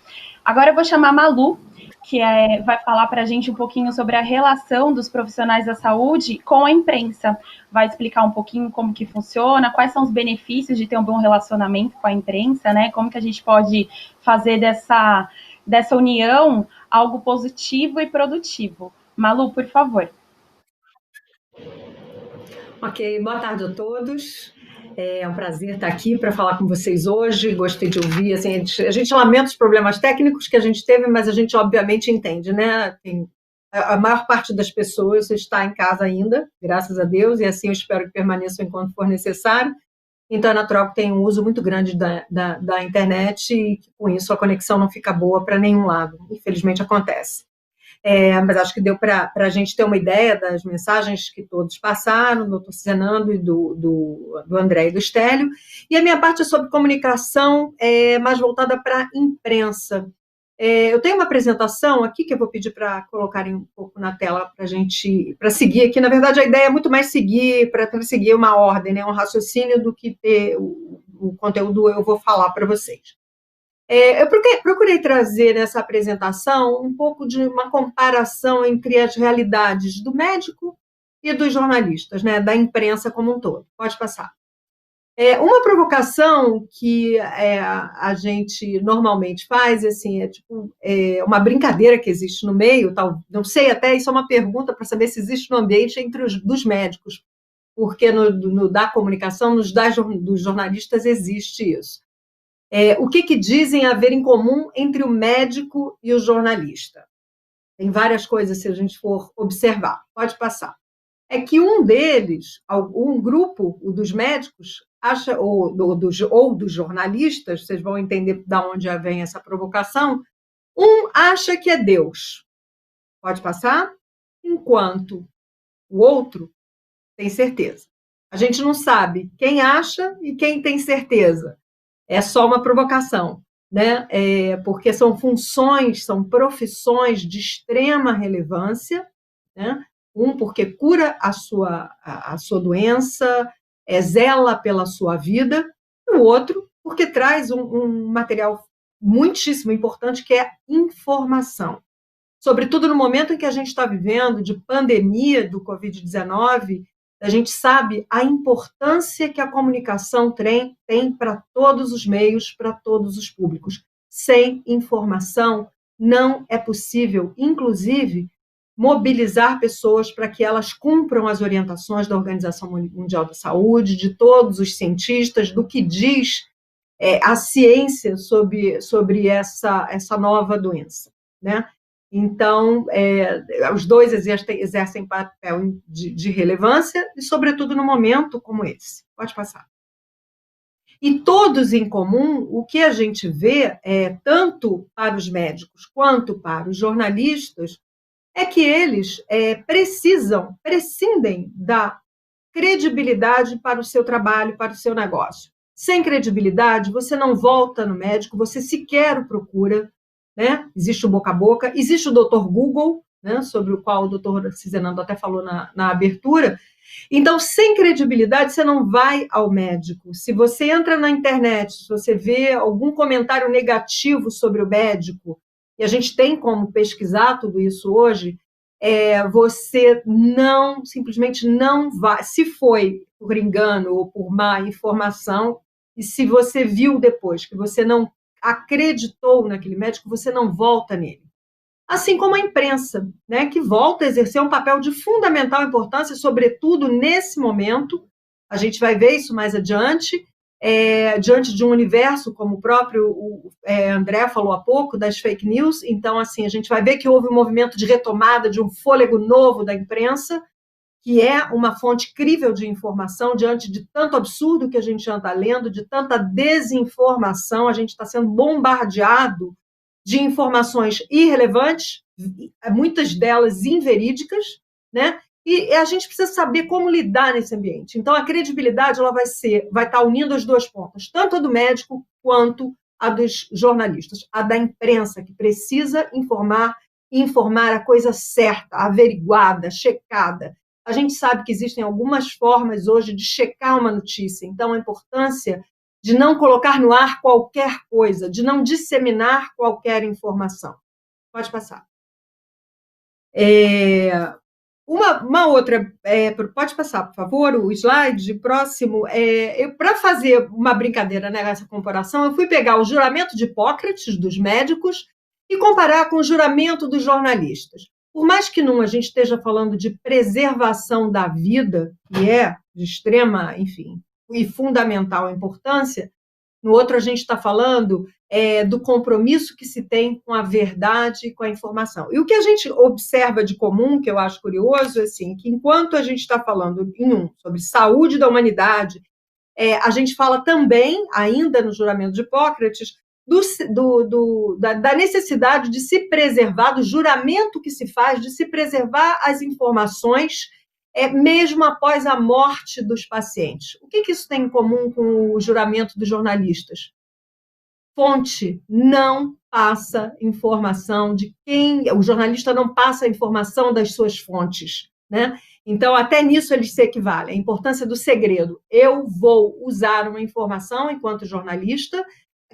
Agora eu vou chamar a Malu, que vai falar para a gente um pouquinho sobre a relação dos profissionais da saúde com a imprensa. Vai explicar um pouquinho como que funciona, quais são os benefícios de ter um bom relacionamento com a imprensa, né? Como que a gente pode fazer dessa união algo positivo e produtivo. Malu, por favor. Ok, boa tarde a todos. É um prazer estar aqui para falar com vocês hoje. Gostei de ouvir. Assim, a gente lamenta os problemas técnicos que a gente teve, mas a gente obviamente entende, né? A maior parte das pessoas está em casa ainda, graças a Deus, e assim eu espero que permaneçam enquanto for necessário. Então é natural que tenha um uso muito grande da internet e que, com isso, a conexão não fica boa para nenhum lado. Infelizmente acontece. Mas acho que deu para a gente ter uma ideia das mensagens que todos passaram, do doutor Cizenando e do André e do Stélio. E a minha parte é sobre comunicação, mais voltada para a imprensa. Eu tenho uma apresentação aqui que eu vou pedir para colocarem um pouco na tela para seguir aqui. Na verdade, a ideia é muito mais seguir uma ordem, né, um raciocínio, do que ter o conteúdo eu vou falar para vocês. Eu procurei trazer nessa apresentação um pouco de uma comparação entre as realidades do médico e dos jornalistas, né, da imprensa como um todo. Pode passar. Uma provocação que a gente normalmente faz, assim, uma brincadeira que existe no meio, não sei, até isso é uma pergunta para saber se existe no ambiente dos médicos, porque da comunicação, dos jornalistas, existe isso. O que dizem haver em comum entre o médico e o jornalista? Tem várias coisas, se a gente for observar. Pode passar. É que um deles, um grupo, o dos médicos, acha, ou dos jornalistas, vocês vão entender de onde vem essa provocação, acha que é Deus. Pode passar? Enquanto o outro tem certeza. A gente não sabe quem acha e quem tem certeza. É só uma provocação, né? Porque são funções, são profissões de extrema relevância, né? Porque cura a sua doença, zela pela sua vida, e o outro porque traz um material muitíssimo importante, que é informação. Sobretudo no momento em que a gente está vivendo de pandemia do Covid-19, a gente sabe a importância que a comunicação tem para todos os meios, para todos os públicos. Sem informação, não é possível, inclusive, mobilizar pessoas para que elas cumpram as orientações da Organização Mundial da Saúde, de todos os cientistas, do que diz a ciência sobre essa nova doença, né? Então, os dois exercem papel de relevância, e, sobretudo, no momento como esse. Pode passar. E todos em comum, o que a gente vê, tanto para os médicos quanto para os jornalistas, é que eles prescindem da credibilidade para o seu trabalho, para o seu negócio. Sem credibilidade, você não volta no médico, você sequer o procura, né? Existe o boca a boca, existe o Dr. Google, né? Sobre o qual o doutor Cizenando até falou na abertura. Então, sem credibilidade, você não vai ao médico. Se você entra na internet, se você vê algum comentário negativo sobre o médico, e a gente tem como pesquisar tudo isso hoje, você simplesmente não vai. Se foi por engano ou por má informação, e se você viu depois que você não acreditou naquele médico, você não volta nele. Assim como a imprensa, né, que volta a exercer um papel de fundamental importância, sobretudo nesse momento. A gente vai ver isso mais adiante, diante de um universo, como o próprio André falou há pouco, das fake news. Então, assim, a gente vai ver que houve um movimento de retomada de um fôlego novo da imprensa, que é uma fonte crível de informação diante de tanto absurdo que a gente anda lendo, de tanta desinformação. A gente está sendo bombardeado de informações irrelevantes, muitas delas inverídicas, né? E a gente precisa saber como lidar nesse ambiente. Então, a credibilidade ela vai estar unindo as duas pontas, tanto a do médico quanto a dos jornalistas, a da imprensa, que precisa informar a coisa certa, averiguada, checada. A gente sabe que existem algumas formas hoje de checar uma notícia, então a importância de não colocar no ar qualquer coisa, de não disseminar qualquer informação. Pode passar. Uma outra... pode passar, por favor, o slide próximo. Para fazer uma brincadeira nessa comparação, eu fui pegar o juramento de Hipócrates, dos médicos, e comparar com o juramento dos jornalistas. Por mais que num a gente esteja falando de preservação da vida, que é de extrema, enfim, e fundamental importância, no outro a gente está falando do compromisso que se tem com a verdade e com a informação. E o que a gente observa de comum, que eu acho curioso, é assim, que enquanto a gente está falando sobre saúde da humanidade, a gente fala também, ainda no juramento de Hipócrates, da necessidade de se preservar, do juramento que se faz de se preservar as informações mesmo após a morte dos pacientes. O que isso tem em comum com o juramento dos jornalistas? Fonte não passa informação de quem... O jornalista não passa a informação das suas fontes, né? Então, até nisso eles se equivalem. A importância do segredo. Eu vou usar uma informação enquanto jornalista,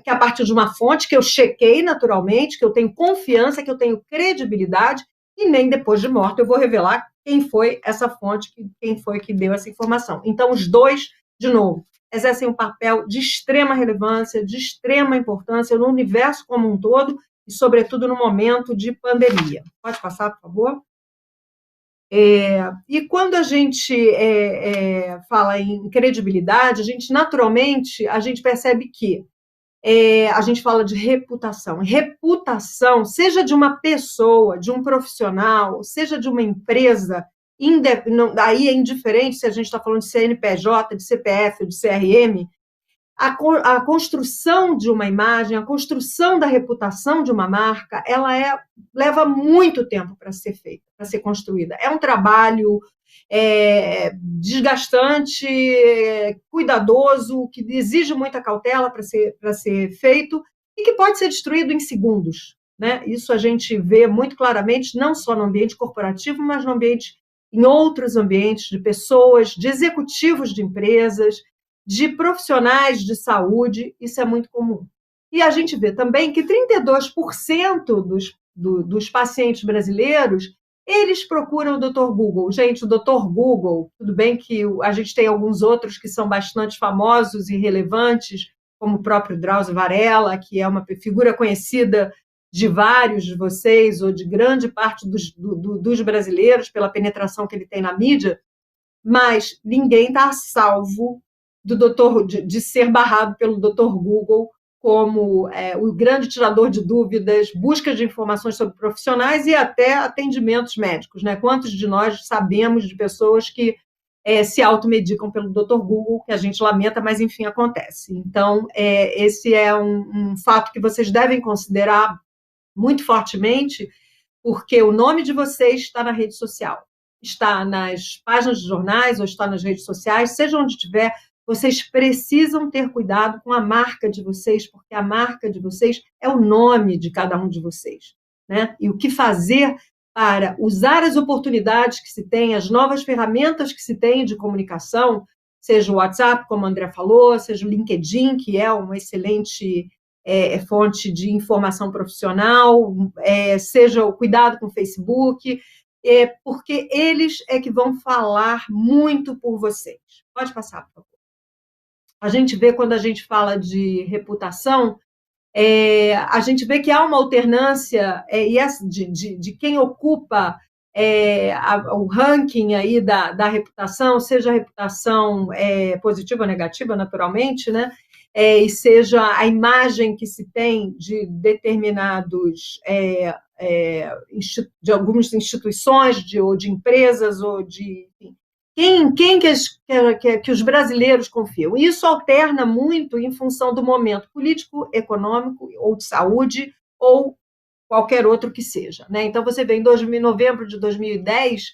que é a partir de uma fonte que eu chequei naturalmente, que eu tenho confiança, que eu tenho credibilidade, e nem depois de morto eu vou revelar quem foi essa fonte, quem foi que deu essa informação. Então, os dois, de novo, exercem um papel de extrema relevância, de extrema importância no universo como um todo e, sobretudo, no momento de pandemia. Pode passar, por favor? E quando a gente fala em credibilidade, naturalmente, a gente percebe que a gente fala de reputação. Reputação, seja de uma pessoa, de um profissional, seja de uma empresa, aí é indiferente se a gente está falando de CNPJ, de CPF ou de CRM, a construção de uma imagem, a construção da reputação de uma marca, ela leva muito tempo para ser feita, para ser construída. É um trabalho desgastante, cuidadoso, que exige muita cautela para ser feito e que pode ser destruído em segundos, né? Isso a gente vê muito claramente, não só no ambiente corporativo, mas em outros ambientes de pessoas, de executivos de empresas, de profissionais de saúde. Isso é muito comum. E a gente vê também que 32% dos pacientes brasileiros eles procuram o Dr. Google. Gente, o Dr. Google, tudo bem que a gente tem alguns outros que são bastante famosos e relevantes, como o próprio Drauzio Varella, que é uma figura conhecida de vários de vocês, ou de grande parte dos brasileiros, pela penetração que ele tem na mídia, mas ninguém está a salvo de ser barrado pelo Dr. Google como o grande tirador de dúvidas, busca de informações sobre profissionais e até atendimentos médicos, né? Quantos de nós sabemos de pessoas que se automedicam pelo Dr. Google, que a gente lamenta, mas enfim, acontece. Então, esse é um fato que vocês devem considerar muito fortemente, porque o nome de vocês está na rede social, está nas páginas de jornais ou está nas redes sociais, seja onde estiver. vocês precisam ter cuidado com a marca de vocês, porque a marca de vocês é o nome de cada um de vocês, né? E o que fazer para usar as oportunidades que se tem, as novas ferramentas que se tem de comunicação, seja o WhatsApp, como a André falou, seja o LinkedIn, que é uma excelente fonte de informação profissional, seja o cuidado com o Facebook, porque eles é que vão falar muito por vocês. Pode passar, por favor. A gente vê, quando a gente fala de reputação, a gente vê que há uma alternância de quem ocupa o ranking aí da reputação, seja a reputação positiva ou negativa, naturalmente, né? E seja a imagem que se tem de determinados de algumas instituições ou de empresas ou de enfim, que os brasileiros confiam. Isso alterna muito em função do momento político, econômico ou de saúde ou qualquer outro que seja, né? Então, você vê, em novembro de 2010,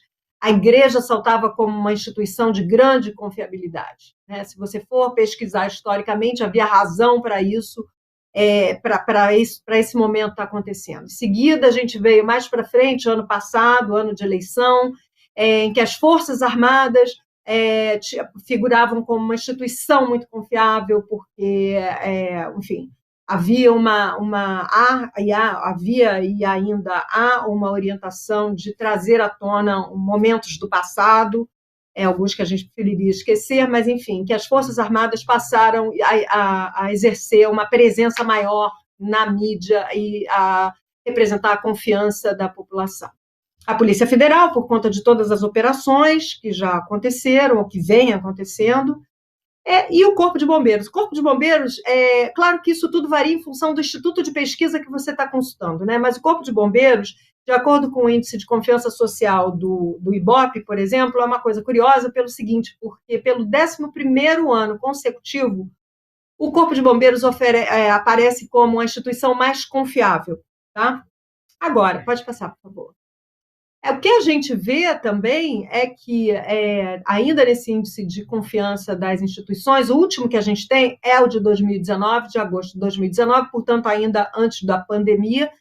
a igreja saltava como uma instituição de grande confiabilidade, né? Se você for pesquisar historicamente, havia razão para isso, para esse momento estar acontecendo. Em seguida, a gente veio mais para frente, ano passado, ano de eleição, em que as Forças Armadas figuravam como uma instituição muito confiável, porque, enfim, havia havia e ainda há uma orientação de trazer à tona momentos do passado, alguns que a gente preferiria esquecer, mas, enfim, que as Forças Armadas passaram a exercer uma presença maior na mídia e a representar a confiança da população. A Polícia Federal, por conta de todas as operações que já aconteceram, ou que vêm acontecendo, e o Corpo de Bombeiros. O Corpo de Bombeiros, claro que isso tudo varia em função do instituto de pesquisa que você está consultando, né? Mas o Corpo de Bombeiros, de acordo com o índice de confiança social do IBOP, por exemplo, é uma coisa curiosa pelo seguinte, porque pelo 11º ano consecutivo, o Corpo de Bombeiros aparece como uma instituição mais confiável, tá? Agora, pode passar, por favor. O que a gente vê também é que, ainda nesse índice de confiança das instituições, o último que a gente tem é o de 2019, de agosto de 2019, portanto, ainda antes da pandemia,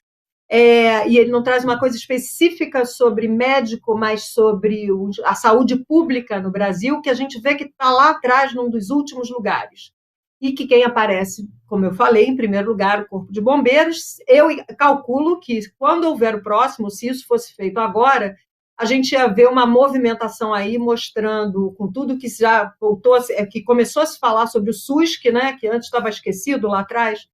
e ele não traz uma coisa específica sobre médico, mas sobre a saúde pública no Brasil, que a gente vê que está lá atrás, num dos últimos lugares. E que quem aparece, como eu falei, em primeiro lugar, o Corpo de Bombeiros. Eu calculo que, quando houver o próximo, se isso fosse feito agora, a gente ia ver uma movimentação aí mostrando, com tudo que já voltou, que começou a se falar sobre o SUS, que antes estava esquecido lá atrás.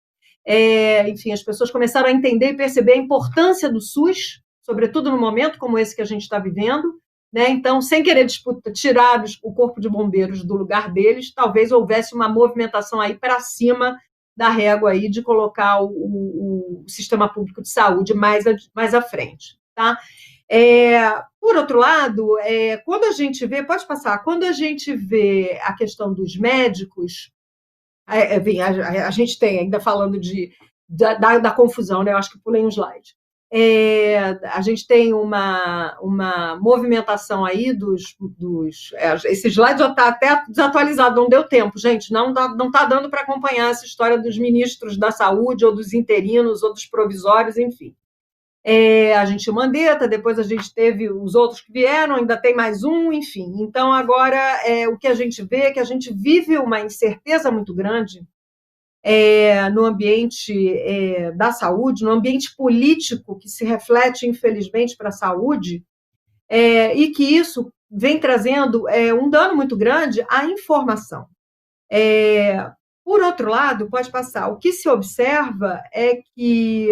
Enfim, as pessoas começaram a entender e perceber a importância do SUS, sobretudo no momento como esse que a gente está vivendo, né? Então, sem querer tirar o Corpo de Bombeiros do lugar deles, talvez houvesse uma movimentação aí para cima da régua aí de colocar o sistema público de saúde mais à frente, tá? Por outro lado, quando a gente vê, pode passar, quando a gente vê a questão dos médicos, a gente tem, ainda falando da confusão, né? Eu acho que pulei um slide. A gente tem uma movimentação aí esse slide já está até desatualizado, não deu tempo, gente, não está dando para acompanhar essa história dos ministros da saúde, ou dos interinos, ou dos provisórios, enfim. A gente tinha o Mandetta, depois a gente teve os outros que vieram, ainda tem mais um, enfim. Então, agora, o que a gente vê é que a gente vive uma incerteza muito grande no ambiente da saúde, no ambiente político que se reflete, infelizmente, para a saúde, e que isso vem trazendo um dano muito grande à informação. Por outro lado, pode passar, o que se observa é que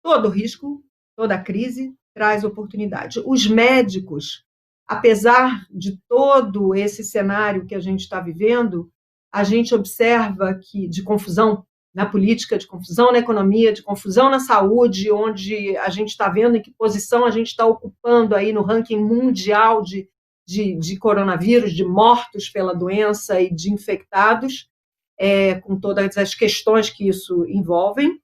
todo risco, toda crise traz oportunidade. Os médicos, apesar de todo esse cenário que a gente está vivendo, a gente observa que de confusão na política, de confusão na economia, de confusão na saúde, onde a gente está vendo em que posição a gente está ocupando aí no ranking mundial de coronavírus, de mortos pela doença e de infectados, com todas as questões que isso envolvem.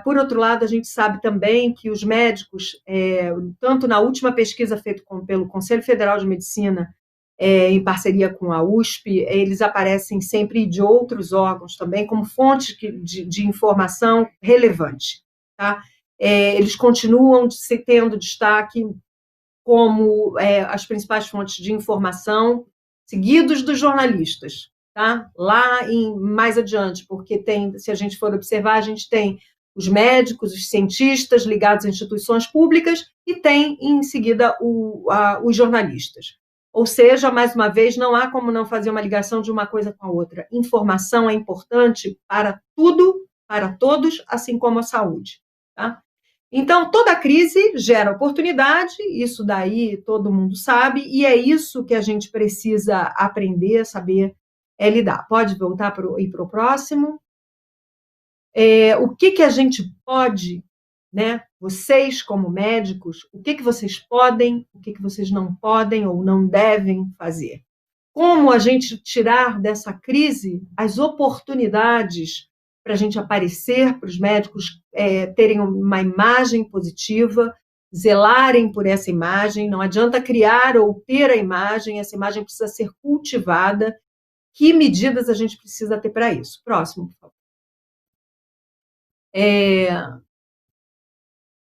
Por outro lado, a gente sabe também que os médicos, tanto na última pesquisa feita pelo Conselho Federal de Medicina, em parceria com a USP, eles aparecem sempre de outros órgãos também, como fonte de informação relevante. Tá? Eles continuam tendo destaque como as principais fontes de informação, seguidos dos jornalistas. Tá? Lá mais adiante, porque se a gente for observar, a gente tem os médicos, os cientistas ligados a instituições públicas e tem, em seguida, os jornalistas. Ou seja, mais uma vez, não há como não fazer uma ligação de uma coisa com a outra. Informação é importante para tudo, para todos, assim como a saúde. Tá? Então, toda crise gera oportunidade, isso daí todo mundo sabe, e é isso que a gente precisa aprender, saber lidar. Pode voltar para o próximo. O que a gente pode, né? Vocês, como médicos, o que vocês podem, o que vocês não podem ou não devem fazer? Como a gente tirar dessa crise as oportunidades para a gente aparecer, para os médicos terem uma imagem positiva, zelarem por essa imagem, não adianta criar ou ter a imagem, essa imagem precisa ser cultivada. Que medidas a gente precisa ter para isso? Próximo, por favor.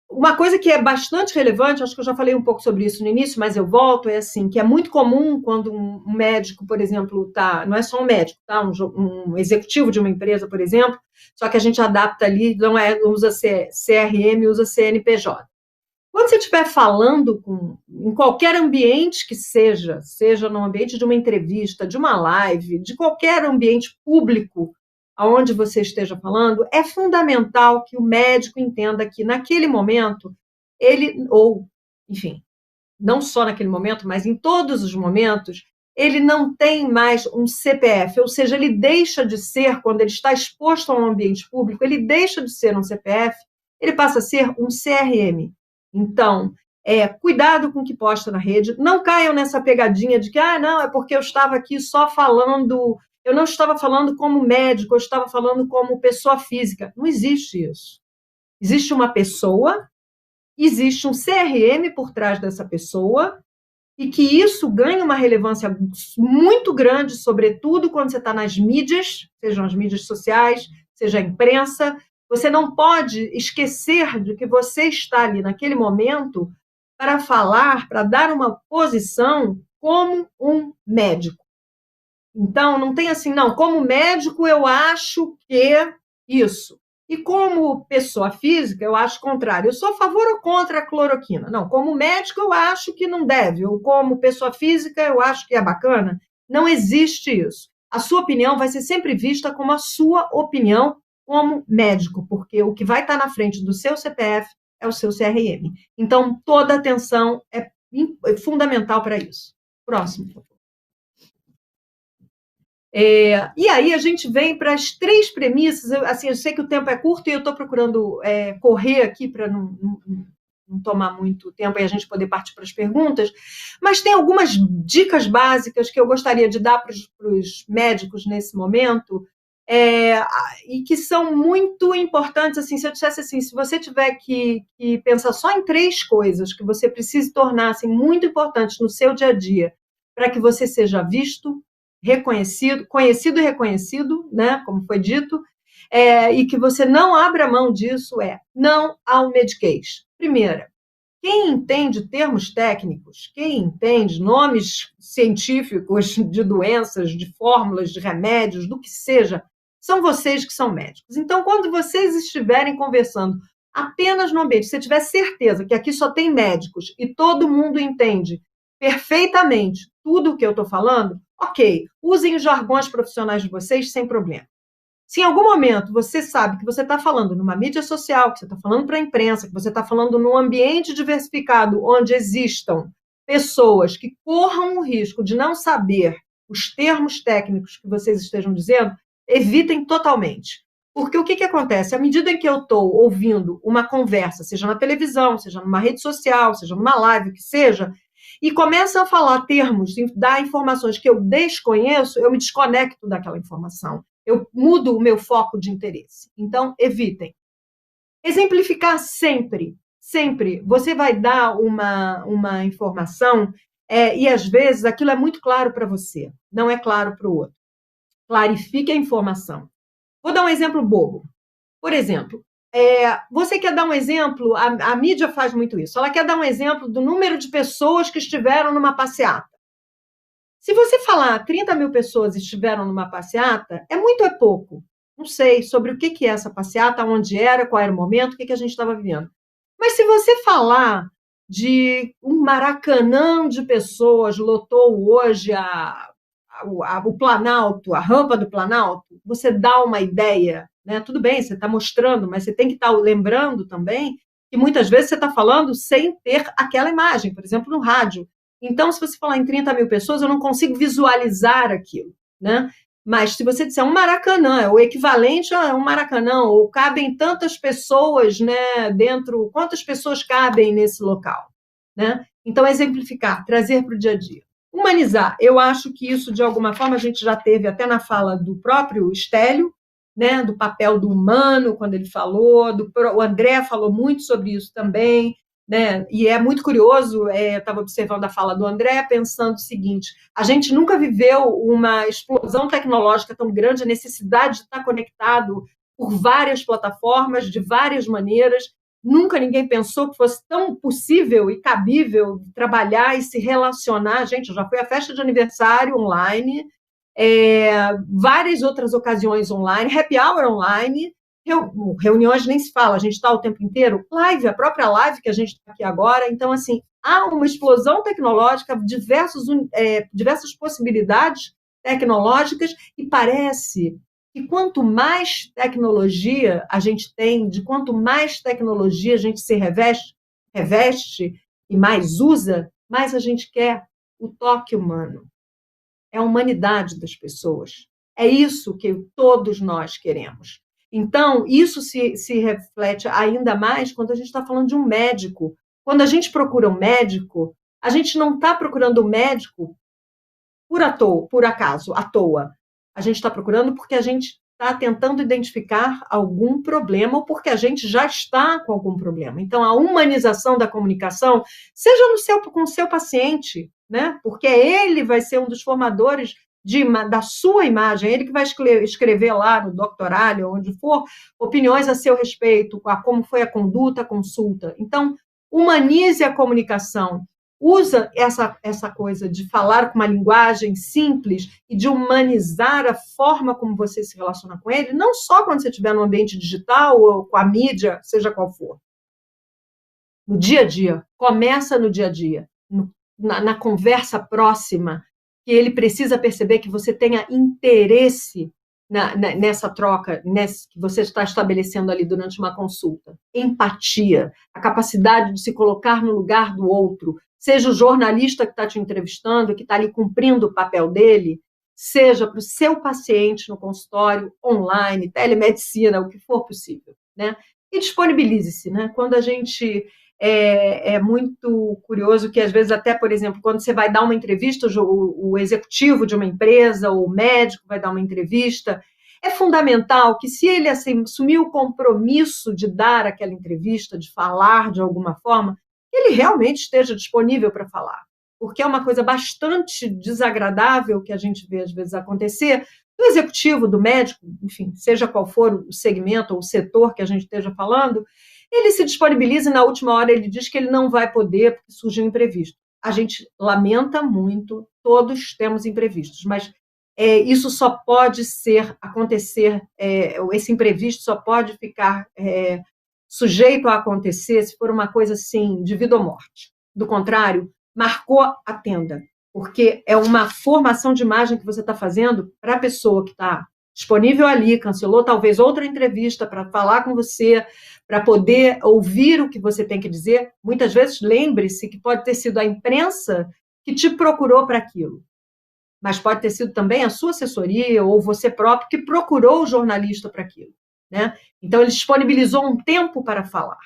Uma coisa que é bastante relevante, acho que eu já falei um pouco sobre isso no início, mas eu volto, é assim, que é muito comum quando um médico, por exemplo, não é só um médico, tá? Um executivo de uma empresa, por exemplo, só que a gente adapta ali, não usa CRM, usa CNPJ. Quando você estiver falando em qualquer ambiente que seja no ambiente de uma entrevista, de uma live, de qualquer ambiente público, aonde você esteja falando, é fundamental que o médico entenda que naquele momento enfim, não só naquele momento, mas em todos os momentos, ele não tem mais um CPF, ou seja, ele deixa de ser, quando ele está exposto a um ambiente público, ele deixa de ser um CPF, ele passa a ser um CRM. Então, cuidado com o que posta na rede, não caiam nessa pegadinha de que, não, é porque eu estava aqui só falando... Eu não estava falando como médico, eu estava falando como pessoa física. Não existe isso. Existe uma pessoa, existe um CRM por trás dessa pessoa, e que isso ganha uma relevância muito grande, sobretudo quando você está nas mídias, sejam as mídias sociais, seja a imprensa. Você não pode esquecer de que você está ali naquele momento para falar, para dar uma posição como um médico. Então, não tem assim, não, como médico eu acho que isso. E como pessoa física, eu acho o contrário. Eu sou a favor ou contra a cloroquina? Não, como médico eu acho que não deve. Ou como pessoa física eu acho que é bacana. Não existe isso. A sua opinião vai ser sempre vista como a sua opinião como médico, porque o que vai estar na frente do seu CPF é o seu CRM. Então, toda atenção é fundamental para isso. Próximo, por favor. E aí a gente vem para as 3 premissas. Eu sei que o tempo é curto e eu estou procurando correr aqui para não tomar muito tempo e a gente poder partir para as perguntas, mas tem algumas dicas básicas que eu gostaria de dar para os médicos nesse momento, e que são muito importantes. Assim, se eu dissesse assim, se você tiver que pensar só em 3 coisas que você precisa tornar assim, muito importantes no seu dia a dia, para que você seja visto, conhecido e reconhecido, né, como foi dito, e que você não abra mão disso, não ao medication. Primeira, quem entende termos técnicos, quem entende nomes científicos de doenças, de fórmulas, de remédios, do que seja, são vocês que são médicos. Então, quando vocês estiverem conversando apenas no ambiente, se você tiver certeza que aqui só tem médicos e todo mundo entende perfeitamente tudo o que eu estou falando, ok, usem os jargões profissionais de vocês sem problema. Se em algum momento você sabe que você está falando numa mídia social, que você está falando para a imprensa, que você está falando num ambiente diversificado, onde existam pessoas que corram o risco de não saber os termos técnicos que vocês estejam dizendo, evitem totalmente. Porque o que acontece? À medida em que eu estou ouvindo uma conversa, seja na televisão, seja numa rede social, seja numa live, o que seja, e começam a falar termos, dar informações que eu desconheço, eu me desconecto daquela informação. Eu mudo o meu foco de interesse. Então, evitem. Exemplificar sempre. Você vai dar uma informação e às vezes aquilo é muito claro para você, não é claro para o outro. Clarifique a informação. Vou dar um exemplo bobo. Por exemplo, você quer dar um exemplo, a mídia faz muito isso, ela quer dar um exemplo do número de pessoas que estiveram numa passeata. Se você falar 30 mil pessoas estiveram numa passeata, é muito ou é pouco? Não sei sobre o que é essa passeata, onde era, qual era o momento, o que a gente estava vivendo. Mas se você falar de um Maracanã de pessoas, lotou hoje o Planalto, a rampa do Planalto, você dá uma ideia, né? Tudo bem, você está mostrando, mas você tem que estar lembrando também que muitas vezes você está falando sem ter aquela imagem, por exemplo, no rádio. Então, se você falar em 30 mil pessoas, eu não consigo visualizar aquilo, né? Mas se você disser um Maracanã, é o equivalente a um Maracanã, ou cabem tantas pessoas, né, dentro, quantas pessoas cabem nesse local, né? Então, exemplificar, trazer para o dia a dia. Humanizar, eu acho que isso, de alguma forma, a gente já teve até na fala do próprio Stélio, né, do papel do humano, quando ele falou, o André falou muito sobre isso também, né? E é muito curioso, eu estava observando a fala do André, pensando o seguinte, a gente nunca viveu uma explosão tecnológica tão grande, a necessidade de estar conectado por várias plataformas, de várias maneiras, nunca ninguém pensou que fosse tão possível e cabível trabalhar e se relacionar. Gente, eu já fui à festa de aniversário online, várias outras ocasiões online, happy hour online, reuniões nem se fala, a gente está o tempo inteiro, live, a própria live que a gente está aqui agora. Então, assim, há uma explosão tecnológica, diversas possibilidades tecnológicas, e parece que quanto mais tecnologia a gente tem, de quanto mais tecnologia a gente se reveste e mais usa, mais a gente quer o toque humano. É a humanidade das pessoas. É isso que todos nós queremos. Então, isso se reflete ainda mais quando a gente está falando de um médico. Quando a gente procura um médico, a gente não está procurando um médico por acaso, à toa. A gente está procurando porque a gente está tentando identificar algum problema ou porque a gente já está com algum problema. Então, a humanização da comunicação, seja com o seu paciente, né? Porque ele vai ser um dos formadores da sua imagem, ele que vai escrever lá no doctorado, onde for, opiniões a seu respeito, a como foi a conduta, a consulta. Então, humanize a comunicação, usa essa coisa de falar com uma linguagem simples e de humanizar a forma como você se relaciona com ele, não só quando você estiver no ambiente digital ou com a mídia, seja qual for. No dia a dia, começa no dia a dia, na conversa próxima, que ele precisa perceber que você tenha interesse nessa troca, que você está estabelecendo ali durante uma consulta. Empatia, a capacidade de se colocar no lugar do outro, seja o jornalista que está te entrevistando, que está ali cumprindo o papel dele, seja para o seu paciente no consultório, online, telemedicina, o que for possível, né? E disponibilize-se, né? Quando a gente... É muito curioso que, às vezes, até, por exemplo, quando você vai dar uma entrevista, o executivo de uma empresa, ou o médico vai dar uma entrevista, é fundamental que, se ele assumir o compromisso de dar aquela entrevista, de falar de alguma forma, ele realmente esteja disponível para falar. Porque é uma coisa bastante desagradável que a gente vê, às vezes, acontecer, do executivo, do médico, enfim, seja qual for o segmento ou o setor que a gente esteja falando, ele se disponibiliza e na última hora ele diz que ele não vai poder porque surge um imprevisto. A gente lamenta muito, todos temos imprevistos, mas isso só pode acontecer, esse imprevisto só pode ficar sujeito a acontecer se for uma coisa assim, de vida ou morte. Do contrário, marcou, atenda, porque é uma formação de imagem que você está fazendo para a pessoa que está disponível ali, cancelou talvez outra entrevista para falar com você, para poder ouvir o que você tem que dizer. Muitas vezes, lembre-se que pode ter sido a imprensa que te procurou para aquilo, mas pode ter sido também a sua assessoria ou você próprio que procurou o jornalista para aquilo, né? Então, ele disponibilizou um tempo para falar.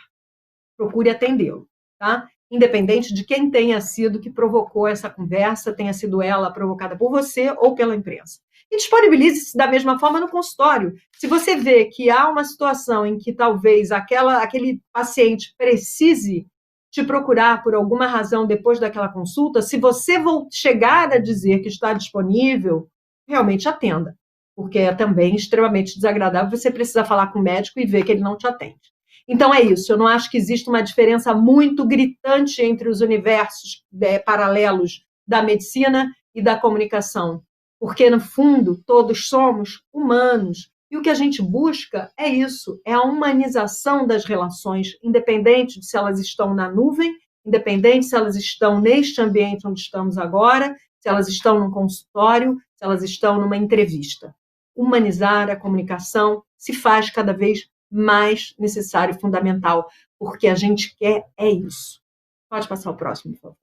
Procure atendê-lo, tá? Independente de quem tenha sido que provocou essa conversa, tenha sido ela provocada por você ou pela imprensa. E disponibilize-se da mesma forma no consultório. Se você vê que há uma situação em que talvez aquele paciente precise te procurar por alguma razão depois daquela consulta, se você chegar a dizer que está disponível, realmente atenda, porque é também extremamente desagradável você precisar falar com o médico e ver que ele não te atende. Então é isso, eu não acho que existe uma diferença muito gritante entre os universos paralelos da medicina e da comunicação, porque, no fundo, todos somos humanos, e o que a gente busca é isso, é a humanização das relações, independente de se elas estão na nuvem, independente se elas estão neste ambiente onde estamos agora, se elas estão num consultório, se elas estão numa entrevista. Humanizar a comunicação se faz cada vez mais necessário e fundamental, porque a gente quer é isso. Pode passar o próximo, por favor.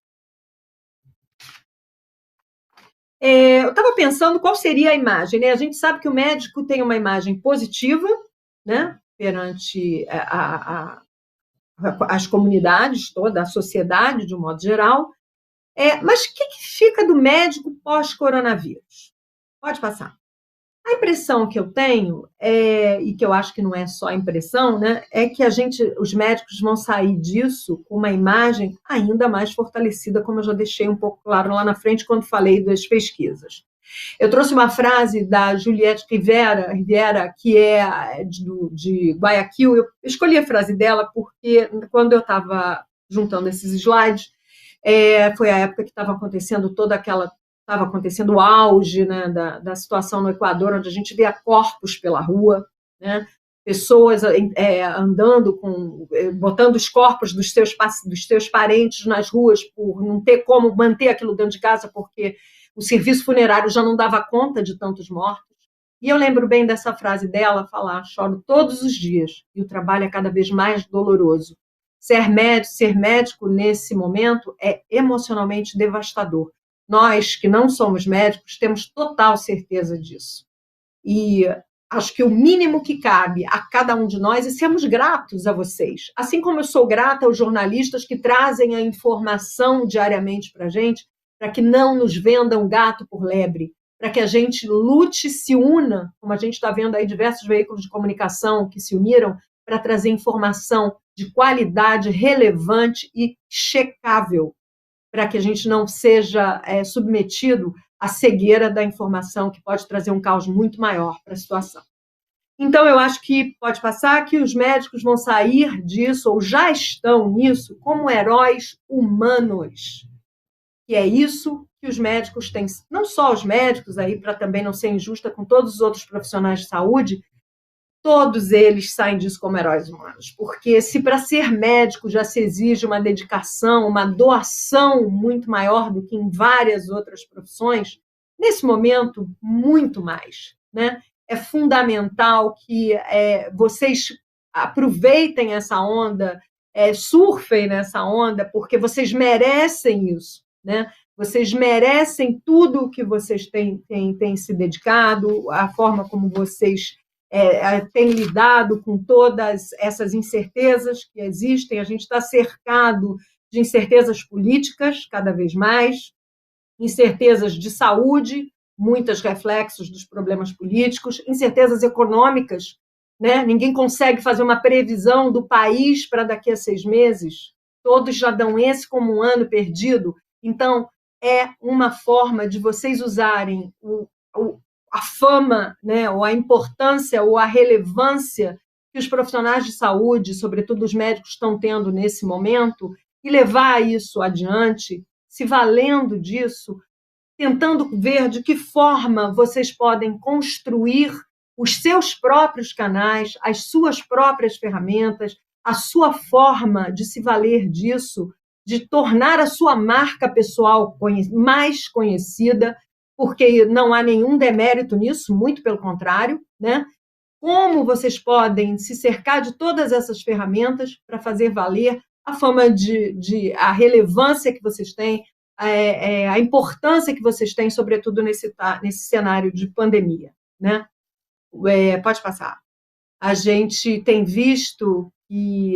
Eu estava pensando qual seria a imagem, né? A gente sabe que o médico tem uma imagem positiva, né, perante as comunidades, toda a sociedade, de um modo geral. Mas o que fica do médico pós-coronavírus? Pode passar. A impressão que eu tenho, e que eu acho que não é só a impressão, né, é que os médicos vão sair disso com uma imagem ainda mais fortalecida, como eu já deixei um pouco claro lá na frente quando falei das pesquisas. Eu trouxe uma frase da Juliette Riviera, que é de Guayaquil. Eu escolhi a frase dela porque, quando eu estava juntando esses slides, foi a época que estava acontecendo estava acontecendo o auge, né, da situação no Equador, onde a gente via corpos pela rua, né, pessoas andando botando os corpos dos seus parentes nas ruas por não ter como manter aquilo dentro de casa, porque o serviço funerário já não dava conta de tantos mortos. E eu lembro bem dessa frase dela falar: choro todos os dias e o trabalho é cada vez mais doloroso. Ser médico nesse momento é emocionalmente devastador. Nós, que não somos médicos, temos total certeza disso. E acho que o mínimo que cabe a cada um de nós é sermos gratos a vocês. Assim como eu sou grata aos jornalistas que trazem a informação diariamente para a gente, para que não nos vendam gato por lebre, para que a gente lute, se una, como a gente está vendo aí diversos veículos de comunicação que se uniram para trazer informação de qualidade, relevante e checável, para que a gente não seja submetido à cegueira da informação, que pode trazer um caos muito maior para a situação. Então, eu acho que pode passar que os médicos vão sair disso, ou já estão nisso, como heróis humanos. E é isso que os médicos têm, não só os médicos, aí para também não ser injusta com todos os outros profissionais de saúde, todos eles saem disso como heróis humanos, porque se para ser médico já se exige uma dedicação, uma doação muito maior do que em várias outras profissões, nesse momento, muito mais, né? É fundamental que vocês aproveitem essa onda, surfem nessa onda, porque vocês merecem isso, né? Vocês merecem tudo o que vocês têm se dedicado, a forma como vocês tem lidado com todas essas incertezas que existem. A gente está cercado de incertezas políticas, cada vez mais, incertezas de saúde, muitos reflexos dos problemas políticos, incertezas econômicas, né? Ninguém consegue fazer uma previsão do país para daqui a 6 meses, todos já dão esse como um ano perdido. Então, é uma forma de vocês usarem a fama, né, ou a importância, ou a relevância que os profissionais de saúde, sobretudo os médicos, estão tendo nesse momento, e levar isso adiante, se valendo disso, tentando ver de que forma vocês podem construir os seus próprios canais, as suas próprias ferramentas, a sua forma de se valer disso, de tornar a sua marca pessoal mais conhecida, porque não há nenhum demérito nisso, muito pelo contrário, né? Como vocês podem se cercar de todas essas ferramentas para fazer valer a fama a relevância que vocês têm, a importância que vocês têm, sobretudo nesse cenário de pandemia, né? Pode passar. A gente tem visto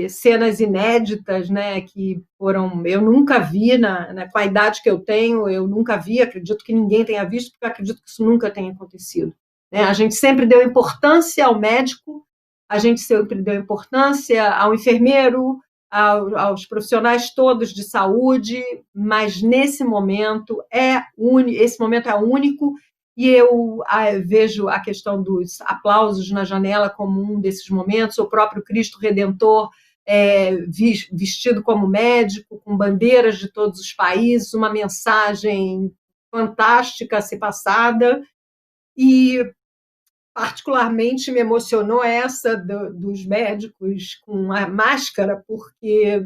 cenas inéditas, né, que eu nunca vi, com a idade que eu tenho, eu nunca vi, acredito que ninguém tenha visto, porque eu acredito que isso nunca tenha acontecido, né? A gente sempre deu importância ao médico, a gente sempre deu importância ao enfermeiro, aos profissionais todos de saúde, mas nesse momento esse momento é único, e eu vejo a questão dos aplausos na janela como um desses momentos, o próprio Cristo Redentor vestido como médico, com bandeiras de todos os países, uma mensagem fantástica a ser passada, e particularmente me emocionou essa dos médicos com a máscara, porque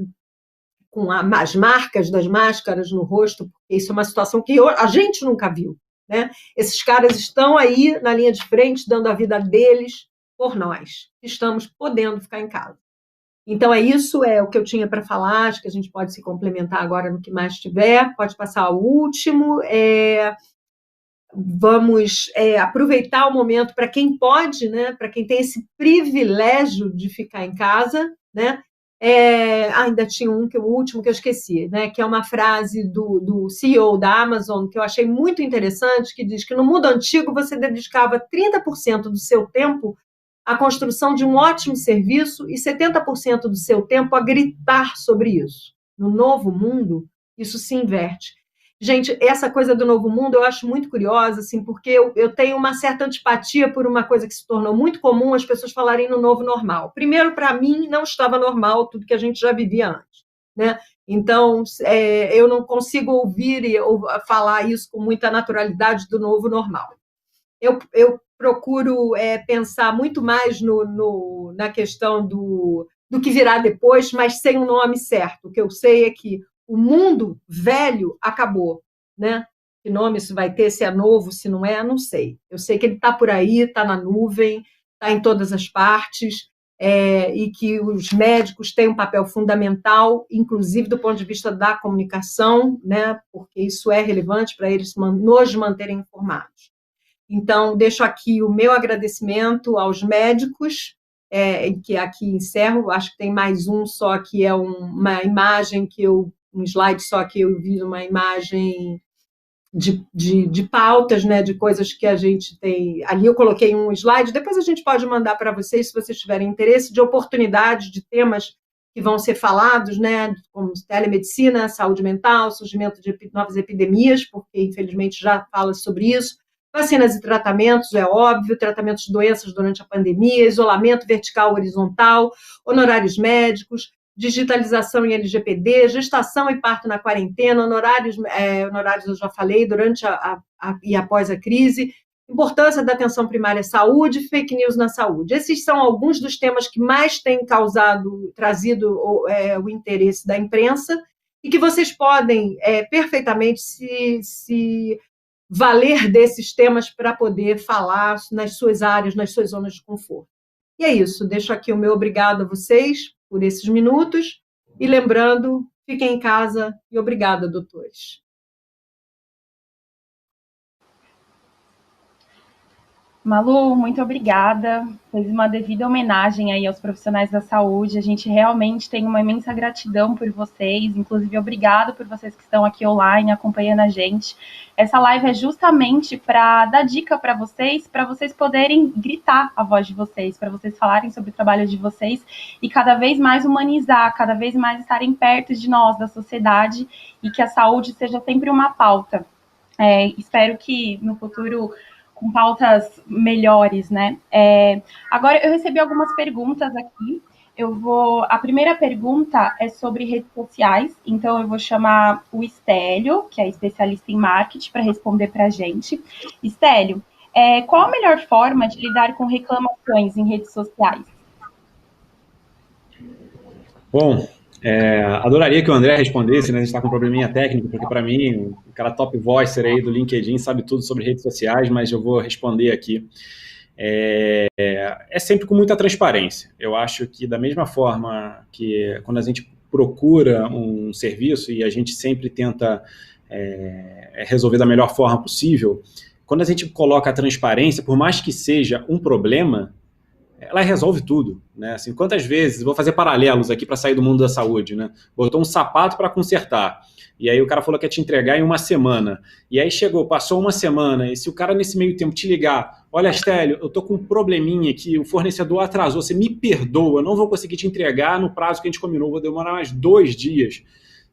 com as marcas das máscaras no rosto, porque isso é uma situação que a gente nunca viu, né? Esses caras estão aí na linha de frente, dando a vida deles por nós, que estamos podendo ficar em casa. Então, isso é o que eu tinha para falar, acho que a gente pode se complementar agora no que mais tiver, pode passar ao último. Vamos aproveitar o momento para quem pode, né, para quem tem esse privilégio de ficar em casa, né? Ainda tinha o último que eu esqueci, né, que é uma frase do CEO da Amazon, que eu achei muito interessante, que diz que no mundo antigo você dedicava 30% do seu tempo à construção de um ótimo serviço e 70% do seu tempo a gritar sobre isso. No novo mundo, isso se inverte. Gente, essa coisa do novo mundo eu acho muito curiosa, assim, porque eu tenho uma certa antipatia por uma coisa que se tornou muito comum, as pessoas falarem no novo normal. Primeiro, para mim, não estava normal tudo que a gente já vivia antes, né? Então, eu não consigo ouvir ou falar isso com muita naturalidade do novo normal. Eu procuro pensar muito mais na questão do que virá depois, mas sem um nome certo. O que eu sei é que o mundo velho acabou, né? Que nome isso vai ter, se é novo, se não é, não sei. Eu sei que ele está por aí, está na nuvem, está em todas as partes, e que os médicos têm um papel fundamental, inclusive do ponto de vista da comunicação, né? Porque isso é relevante para eles nos manterem informados. Então, deixo aqui o meu agradecimento aos médicos, que aqui encerro, acho que tem mais um só, que é uma imagem um slide só que eu vi, uma imagem de pautas, né, de coisas que a gente tem. Ali eu coloquei um slide, depois a gente pode mandar para vocês, se vocês tiverem interesse, de oportunidades, de temas que vão ser falados, né, como telemedicina, saúde mental, surgimento de novas epidemias, porque infelizmente já fala sobre isso, vacinas e tratamentos, é óbvio, tratamentos de doenças durante a pandemia, isolamento vertical horizontal, honorários médicos, digitalização em LGPD, gestação e parto na quarentena, honorários eu já falei, durante e após a crise, importância da atenção primária à saúde, fake news na saúde. Esses são alguns dos temas que mais têm trazido o interesse da imprensa e que vocês podem perfeitamente se valer desses temas para poder falar nas suas áreas, nas suas zonas de conforto. E é isso, deixo aqui o meu obrigado a vocês por esses minutos, e lembrando, fiquem em casa e obrigada, doutores. Malu, muito obrigada. Fez uma devida homenagem aí aos profissionais da saúde. A gente realmente tem uma imensa gratidão por vocês. Inclusive, obrigado por vocês que estão aqui online acompanhando a gente. Essa live é justamente para dar dica para vocês poderem gritar a voz de vocês, para vocês falarem sobre o trabalho de vocês e cada vez mais humanizar, cada vez mais estarem perto de nós, da sociedade, e que a saúde seja sempre uma pauta. Espero que no futuro com pautas melhores, né? Agora, eu recebi algumas perguntas aqui. A primeira pergunta é sobre redes sociais, então eu vou chamar o Estélio, que é especialista em marketing, para responder para a gente. Estélio, qual a melhor forma de lidar com reclamações em redes sociais? Bom, adoraria que o André respondesse, né? A gente está com um probleminha técnico, porque para mim, o cara top voicer aí do LinkedIn sabe tudo sobre redes sociais, mas eu vou responder aqui. É sempre com muita transparência. Eu acho que da mesma forma que quando a gente procura um serviço e a gente sempre tenta resolver da melhor forma possível, quando a gente coloca a transparência, por mais que seja um problema, ela resolve tudo, né? Assim, quantas vezes, vou fazer paralelos aqui para sair do mundo da saúde, né? Botou um sapato para consertar, e aí o cara falou que ia te entregar em uma semana, e aí chegou, passou uma semana, e se o cara nesse meio tempo te ligar, olha, Stélio, eu tô com um probleminha aqui, o fornecedor atrasou, você me perdoa, eu não vou conseguir te entregar no prazo que a gente combinou, vou demorar mais 2 dias.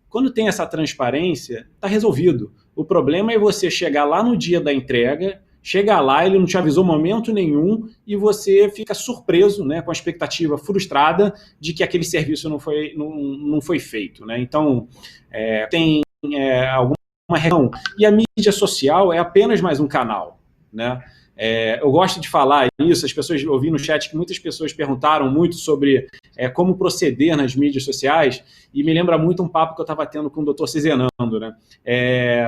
Quando tem essa transparência, tá resolvido. O problema é você chegar lá no dia da entrega, chega lá, ele não te avisou momento nenhum e você fica surpreso, né, com a expectativa frustrada de que aquele serviço não foi feito, né? Então, tem alguma reação. E a mídia social é apenas mais um canal, né? Eu gosto de falar isso, as pessoas, eu vi no chat que muitas pessoas perguntaram muito sobre como proceder nas mídias sociais, e me lembra muito um papo que eu estava tendo com o Dr. Cizenando, né?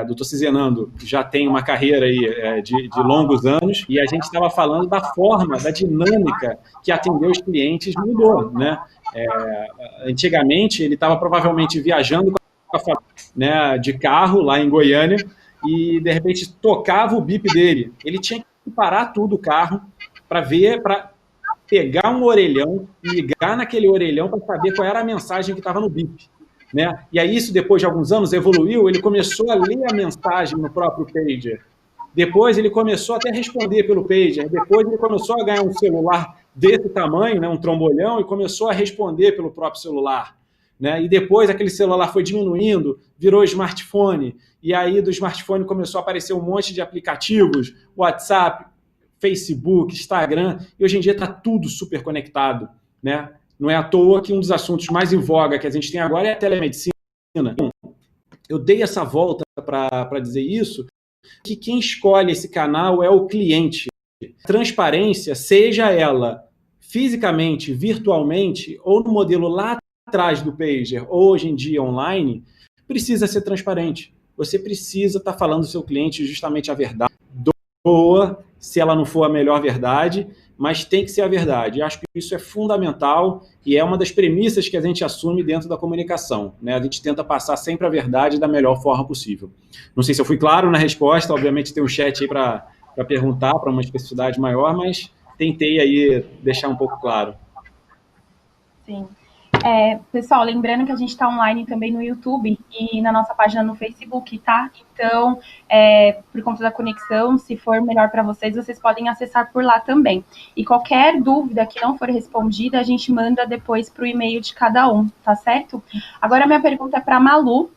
Dr. Cizenando já tem uma carreira aí, de longos anos, e a gente estava falando da forma, da dinâmica que atender os clientes mudou, né? Antigamente, ele estava provavelmente viajando com a família, né, de carro lá em Goiânia, e de repente tocava o bip dele. Ele tinha que parar tudo o carro para pegar um orelhão, ligar naquele orelhão para saber qual era a mensagem que estava no bip, né? E aí isso, depois de alguns anos, evoluiu, ele começou a ler a mensagem no próprio pager. Depois ele começou até a responder pelo pager. Depois ele começou a ganhar um celular desse tamanho, né, um trombolhão, e começou a responder pelo próprio celular, né? E depois aquele celular foi diminuindo, virou smartphone, e aí do smartphone começou a aparecer um monte de aplicativos, WhatsApp, Facebook, Instagram, e hoje em dia está tudo super conectado, né? Não é à toa que um dos assuntos mais em voga que a gente tem agora é a telemedicina. Eu dei essa volta para dizer isso, que quem escolhe esse canal é o cliente. Transparência, seja ela fisicamente, virtualmente, ou no modelo lá atrás do pager, ou hoje em dia online, precisa ser transparente. Você precisa estar falando do seu cliente justamente a verdade. Doa, se ela não for a melhor verdade, mas tem que ser a verdade. Acho que isso é fundamental e é uma das premissas que a gente assume dentro da comunicação, né? A gente tenta passar sempre a verdade da melhor forma possível. Não sei se eu fui claro na resposta, obviamente tem um chat aí para perguntar, para uma especificidade maior, mas tentei aí deixar um pouco claro. Sim. Pessoal, lembrando que a gente está online também no YouTube e na nossa página no Facebook, tá? Então, por conta da conexão, se for melhor para vocês, vocês podem acessar por lá também. E qualquer dúvida que não for respondida, a gente manda depois para o e-mail de cada um, tá certo? Agora, minha pergunta é para Malu.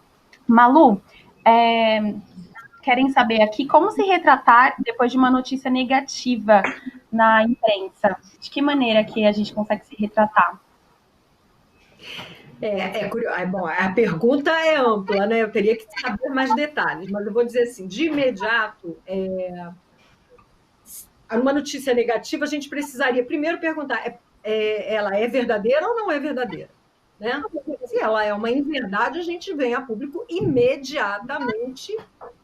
Malu, querem saber aqui como se retratar depois de uma notícia negativa na imprensa? De que maneira que a gente consegue se retratar? Bom, a pergunta é ampla, né? Eu teria que saber mais detalhes, mas eu vou dizer assim, de imediato, uma notícia negativa, a gente precisaria primeiro perguntar, ela é verdadeira ou não é verdadeira? Né? Se ela é uma inverdade, a gente vem a público imediatamente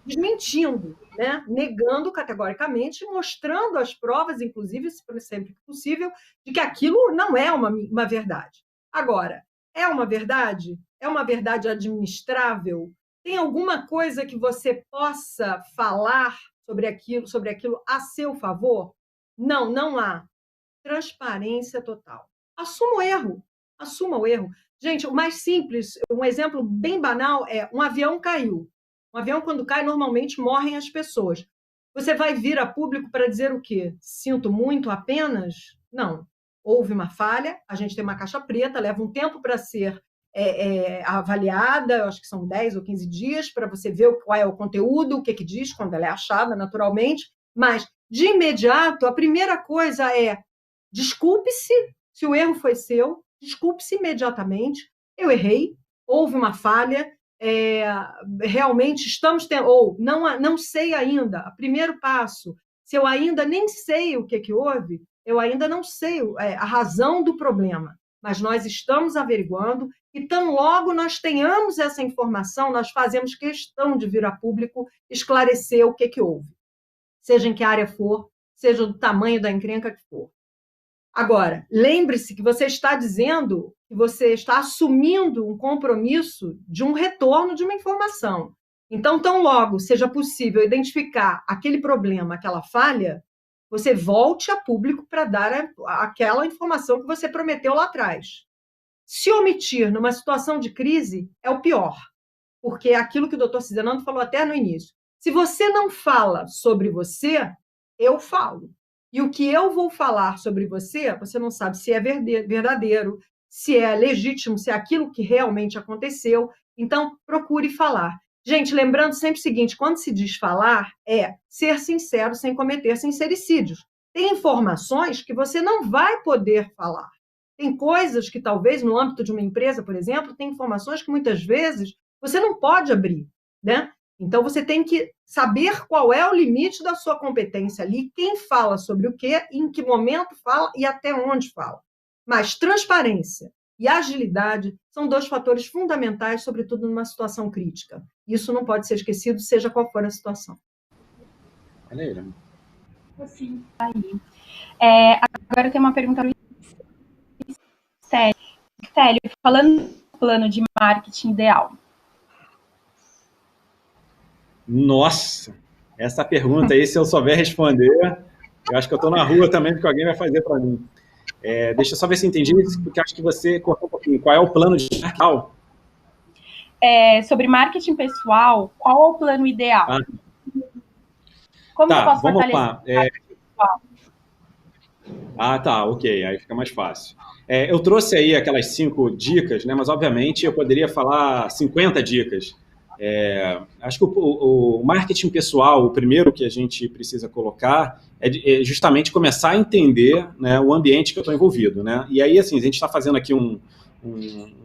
desmentindo, né? Negando categoricamente, mostrando as provas, inclusive, sempre que possível, de que aquilo não é uma verdade. Agora, é uma verdade? É uma verdade administrável? Tem alguma coisa que você possa falar sobre aquilo a seu favor? Não, não há. Transparência total. Assuma o erro. Gente, o mais simples, um exemplo bem banal é um avião caiu. Um avião, quando cai, normalmente morrem as pessoas. Você vai vir a público para dizer o quê? Sinto muito apenas? Não. Houve uma falha, a gente tem uma caixa preta, leva um tempo para ser avaliada, acho que são 10 ou 15 dias, para você ver qual é o conteúdo, o que diz, quando ela é achada, naturalmente. Mas, de imediato, a primeira coisa é desculpe-se se o erro foi seu, desculpe-se imediatamente, eu errei, houve uma falha, realmente estamos tendo, ou não sei ainda, o primeiro passo, se eu ainda nem sei o que houve, eu ainda não sei a razão do problema, mas nós estamos averiguando e tão logo nós tenhamos essa informação, nós fazemos questão de vir a público esclarecer o que houve, seja em que área for, seja do tamanho da encrenca que for. Agora, lembre-se que você está dizendo que você está assumindo um compromisso de um retorno de uma informação. Então, tão logo seja possível identificar aquele problema, aquela falha, você volte a público para dar aquela informação que você prometeu lá atrás. Se omitir numa situação de crise é o pior, porque é aquilo que o doutor Cizenando falou até no início. Se você não fala sobre você, eu falo. E o que eu vou falar sobre você, você não sabe se é verdadeiro, se é legítimo, se é aquilo que realmente aconteceu. Então, procure falar. Gente, lembrando sempre o seguinte, quando se diz falar, é ser sincero sem cometer sincericídios. Tem informações que você não vai poder falar. Tem coisas que talvez no âmbito de uma empresa, por exemplo, tem informações que muitas vezes você não pode abrir, né? Então você tem que saber qual é o limite da sua competência ali, quem fala sobre o quê, em que momento fala e até onde fala. Mas transparência e agilidade são 2 fatores fundamentais, sobretudo numa situação crítica. Isso não pode ser esquecido, seja qual for a situação. Sim, aí. Agora tem uma pergunta do Stélio, falando do plano de marketing ideal. Nossa, essa pergunta aí, se eu souber responder, eu acho que eu estou na rua também, porque alguém vai fazer para mim. Deixa eu só ver se entendi, porque acho que você cortou um pouquinho. Qual é o plano de marketing? Sobre marketing pessoal, qual é o plano ideal? Como eu posso fortalecer? Tá, ok, aí fica mais fácil. Eu trouxe aí aquelas 5 dicas, né, mas obviamente eu poderia falar 50 dicas. Acho que o marketing pessoal, o primeiro que a gente precisa colocar é justamente começar a entender, né, o ambiente que eu estou envolvido, né? E aí, assim, a gente está fazendo aqui um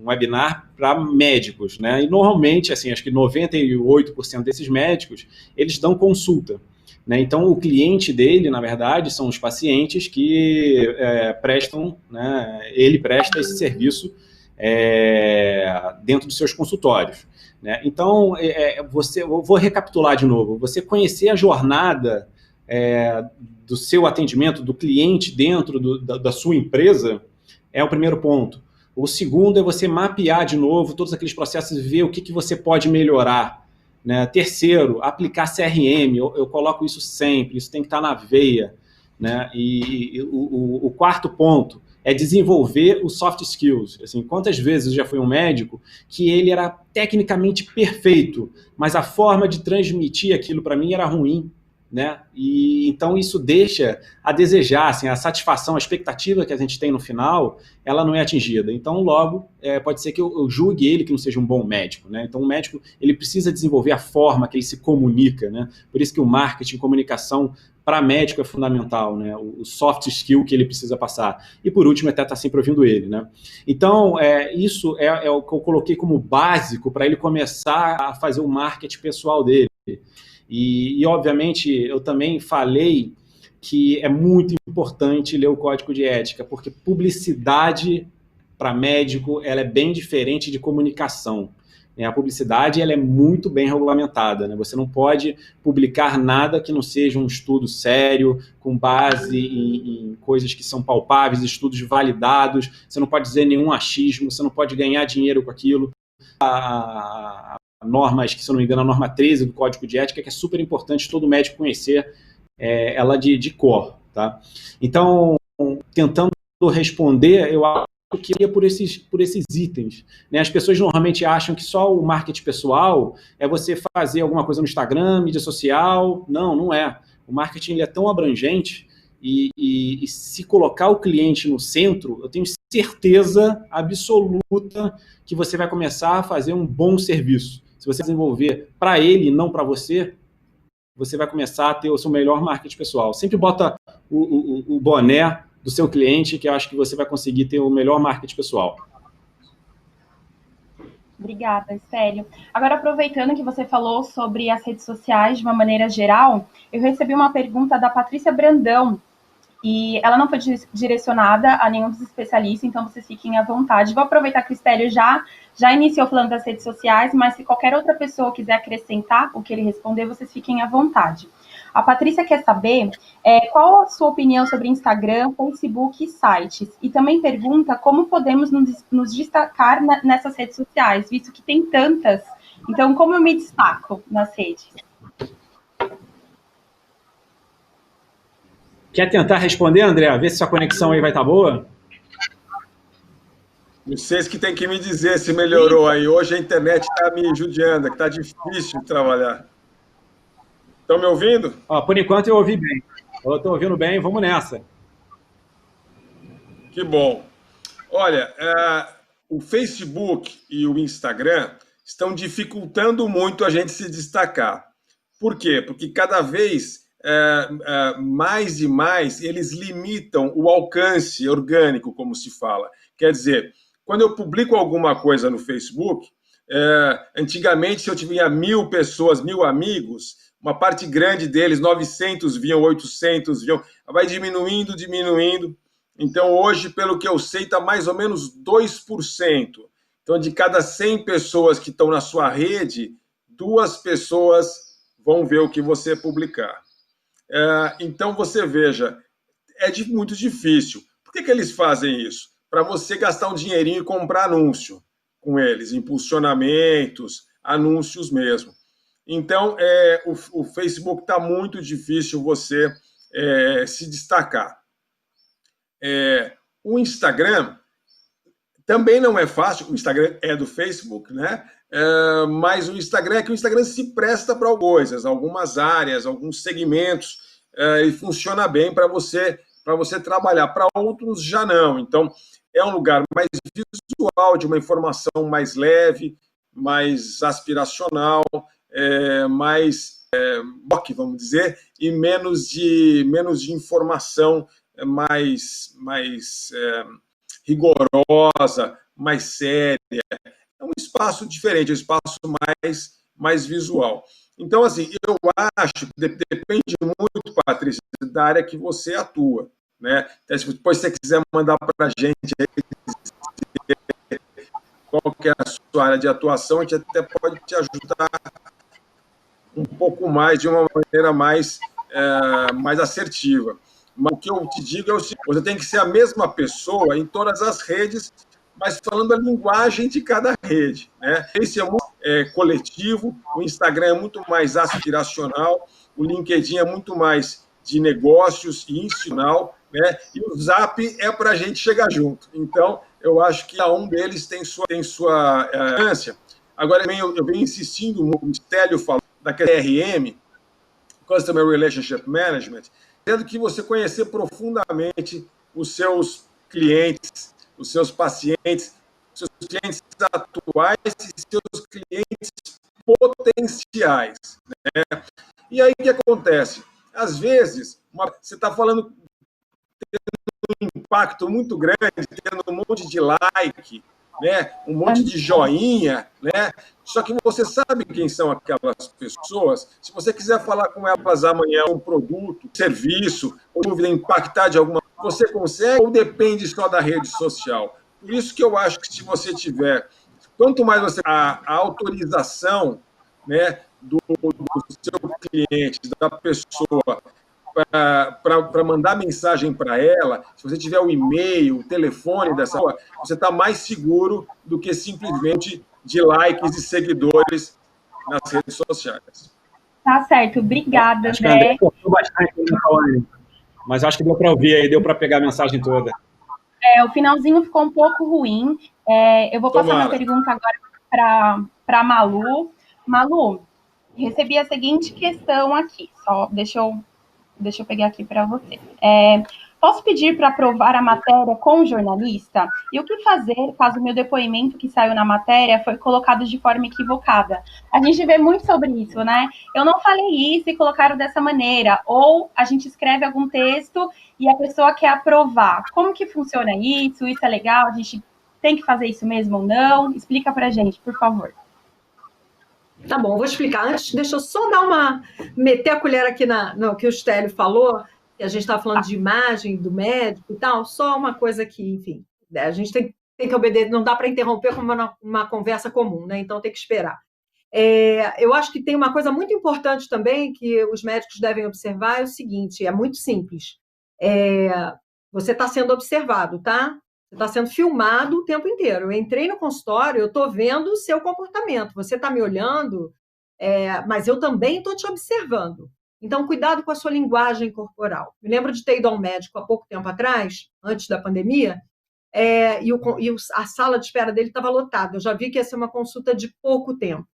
webinar para médicos, né? E normalmente, assim, acho que 98% desses médicos, eles dão consulta, né? Então, o cliente dele, na verdade, são os pacientes que prestam, né? Ele presta esse serviço dentro dos seus consultórios, né? Então, eu vou recapitular de novo. Você conhecer a jornada do seu atendimento, do cliente dentro da sua empresa, é o primeiro ponto. O segundo é você mapear de novo todos aqueles processos e ver o que você pode melhorar, né? Terceiro, aplicar CRM. Eu coloco isso sempre, isso tem que estar na veia, né? E o quarto ponto é desenvolver os soft skills. Assim, quantas vezes eu já fui um médico que ele era tecnicamente perfeito, mas a forma de transmitir aquilo para mim era ruim, né? E então isso deixa a desejar, assim, a satisfação, a expectativa que a gente tem no final, ela não é atingida. Então, logo, pode ser que eu julgue ele que não seja um bom médico, né? Então, o médico, ele precisa desenvolver a forma que ele se comunica, né? Por isso que o marketing, comunicação para médico é fundamental, né? O soft skill que ele precisa passar. E por último, até está sempre ouvindo ele, né? Então, isso é o que eu coloquei como básico para ele começar a fazer o marketing pessoal dele. E, obviamente, eu também falei que é muito importante ler o Código de Ética, porque publicidade para médico ela é bem diferente de comunicação. A publicidade ela é muito bem regulamentada, né? Você não pode publicar nada que não seja um estudo sério, com base em coisas que são palpáveis, estudos validados, você não pode dizer nenhum achismo, você não pode ganhar dinheiro com aquilo. A norma, acho que se eu não me engano, a norma 13 do Código de Ética, que é super importante todo médico conhecer ela de cor, tá? Então, tentando responder, eu acho que ia por esses itens, né? As pessoas normalmente acham que só o marketing pessoal é você fazer alguma coisa no Instagram, mídia social. Não é. O marketing ele é tão abrangente e se colocar o cliente no centro, eu tenho certeza absoluta que você vai começar a fazer um bom serviço. Se você desenvolver para ele e não para você, você vai começar a ter o seu melhor marketing pessoal. Sempre bota o boné do seu cliente, que eu acho que você vai conseguir ter o melhor marketing pessoal. Obrigada, Stélio. Agora, aproveitando que você falou sobre as redes sociais de uma maneira geral, eu recebi uma pergunta da Patrícia Brandão, e ela não foi direcionada a nenhum dos especialistas, então vocês fiquem à vontade. Vou aproveitar que o Stélio já iniciou falando das redes sociais, mas se qualquer outra pessoa quiser acrescentar o que ele responder, vocês fiquem à vontade. A Patrícia quer saber qual a sua opinião sobre Instagram, Facebook e sites. E também pergunta como podemos nos destacar nessas redes sociais, visto que tem tantas. Então, como eu me destaco nas redes? Quer tentar responder, André? Vê se sua conexão aí vai estar boa. Vocês que têm que me dizer se melhorou aí. Hoje a internet está me judiando, que está difícil de trabalhar. Estão me ouvindo? Por enquanto eu ouvi bem. Eu estou ouvindo bem, vamos nessa. Que bom. Olha, o Facebook e o Instagram estão dificultando muito a gente se destacar. Por quê? Porque cada vez mais e mais eles limitam o alcance orgânico, como se fala. Quer dizer, quando eu publico alguma coisa no Facebook, antigamente, se eu tinha 1.000 pessoas, 1.000 amigos, uma parte grande deles, 900 viam, 800 viam, vai diminuindo. Então, hoje, pelo que eu sei, está mais ou menos 2%. Então, de cada 100 pessoas que estão na sua rede, 2 pessoas vão ver o que você publicar. Então, você veja, muito difícil. Por que eles fazem isso? Para você gastar um dinheirinho e comprar anúncio com eles, impulsionamentos, anúncios mesmo. Então, o Facebook está muito difícil você se destacar. O Instagram também não é fácil, o Instagram é do Facebook, né? Mas o Instagram o Instagram se presta para algumas áreas, alguns segmentos, e funciona bem para você trabalhar. Para outros já não. Então, é um lugar mais visual, de uma informação mais leve, mais aspiracional, mais rock, vamos dizer, e menos de informação mais rigorosa, mais séria. É um espaço diferente, um espaço mais visual. Então, assim, eu acho que depende muito, Patrícia, da área que você atua, né? Então, se depois você quiser mandar para a gente qual que é a sua área de atuação, a gente até pode te ajudar um pouco mais, de uma maneira mais assertiva. Mas o que eu te digo é o seguinte: você tem que ser a mesma pessoa em todas as redes, mas falando a linguagem de cada rede, né? Esse é muito coletivo, o Instagram é muito mais aspiracional, o LinkedIn é muito mais de negócios e institucional, né? E o Zap é para a gente chegar junto. Então, eu acho que cada um deles tem sua ânsia. Agora, eu venho insistindo, o Stélio falou da CRM, Customer Relationship Management, tendo que você conhecer profundamente os seus clientes, os seus pacientes, seus clientes atuais e seus clientes potenciais, né? E aí o que acontece? Às vezes, você está falando, tendo um impacto muito grande, tendo um monte de like, né? Um monte de joinha, né? Só que você sabe quem são aquelas pessoas. Se você quiser falar com elas amanhã um produto, serviço, ou dúvida, impactar de alguma forma, você consegue ou depende só da rede social? Por isso que eu acho que se você tiver, quanto mais você a autorização, né, do seu cliente, da pessoa, para mandar mensagem para ela, se você tiver o e-mail, o telefone dessa pessoa, você está mais seguro do que simplesmente de likes e seguidores nas redes sociais. Tá certo, obrigada, acho André. Que cortou bastante, mas acho que deu para ouvir aí, deu para pegar a mensagem toda. O finalzinho ficou um pouco ruim. Eu vou passar uma pergunta agora para a Malu. Malu, recebi a seguinte questão aqui, só deixa eu pegar aqui para você. Posso pedir para aprovar a matéria com o jornalista? E o que fazer caso o meu depoimento que saiu na matéria foi colocado de forma equivocada? A gente vê muito sobre isso, né? Eu não falei isso e colocaram dessa maneira. Ou a gente escreve algum texto e a pessoa quer aprovar. Como que funciona isso? Isso é legal? A gente tem que fazer isso mesmo ou não? Explica para a gente, por favor. Tá bom, vou explicar. Antes, deixa eu só meter a colher aqui no que o Stélio falou, que a gente estava falando de imagem do médico e tal, só uma coisa que, enfim, a gente tem que obedecer, não dá para interromper como uma conversa comum, né? Então tem que esperar. Eu acho que tem uma coisa muito importante também que os médicos devem observar, é o seguinte, é muito simples. Você está sendo observado, tá? Você está sendo filmado o tempo inteiro. Eu entrei no consultório, eu estou vendo o seu comportamento. Você está me olhando, mas eu também estou te observando. Então, cuidado com a sua linguagem corporal. Me lembro de ter ido ao médico há pouco tempo atrás, antes da pandemia, a sala de espera dele estava lotada. Eu já vi que ia ser uma consulta de pouco tempo.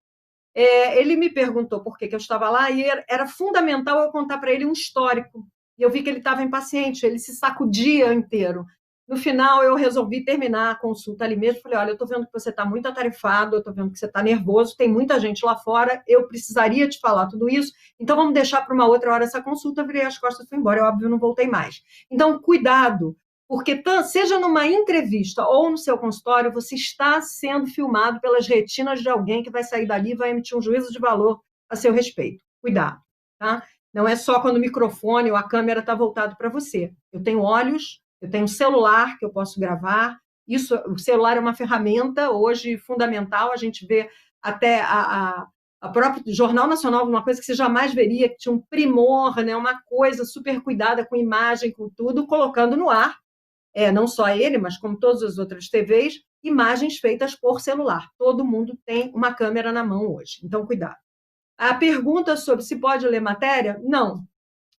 Ele me perguntou por que eu estava lá e era fundamental eu contar para ele um histórico. E eu vi que ele estava impaciente, ele se sacudia inteiro. No final, eu resolvi terminar a consulta ali mesmo. Falei, olha, eu estou vendo que você está muito atarefado, eu estou vendo que você está nervoso, tem muita gente lá fora, eu precisaria te falar tudo isso, então vamos deixar para uma outra hora essa consulta. Eu virei as costas e fui embora, óbvio, não voltei mais. Então, cuidado, porque seja numa entrevista ou no seu consultório, você está sendo filmado pelas retinas de alguém que vai sair dali e vai emitir um juízo de valor a seu respeito. Cuidado, tá? Não é só quando o microfone ou a câmera está voltado para você. Eu tenho olhos, eu tenho um celular que eu posso gravar. O celular é uma ferramenta hoje fundamental. A gente vê até a própria Jornal Nacional, uma coisa que você jamais veria, que tinha um primor, né, uma coisa super cuidada com imagem, com tudo, colocando no ar. Não só ele, mas como todas as outras TVs, imagens feitas por celular. Todo mundo tem uma câmera na mão hoje. Então, cuidado. A pergunta sobre se pode ler matéria? Não.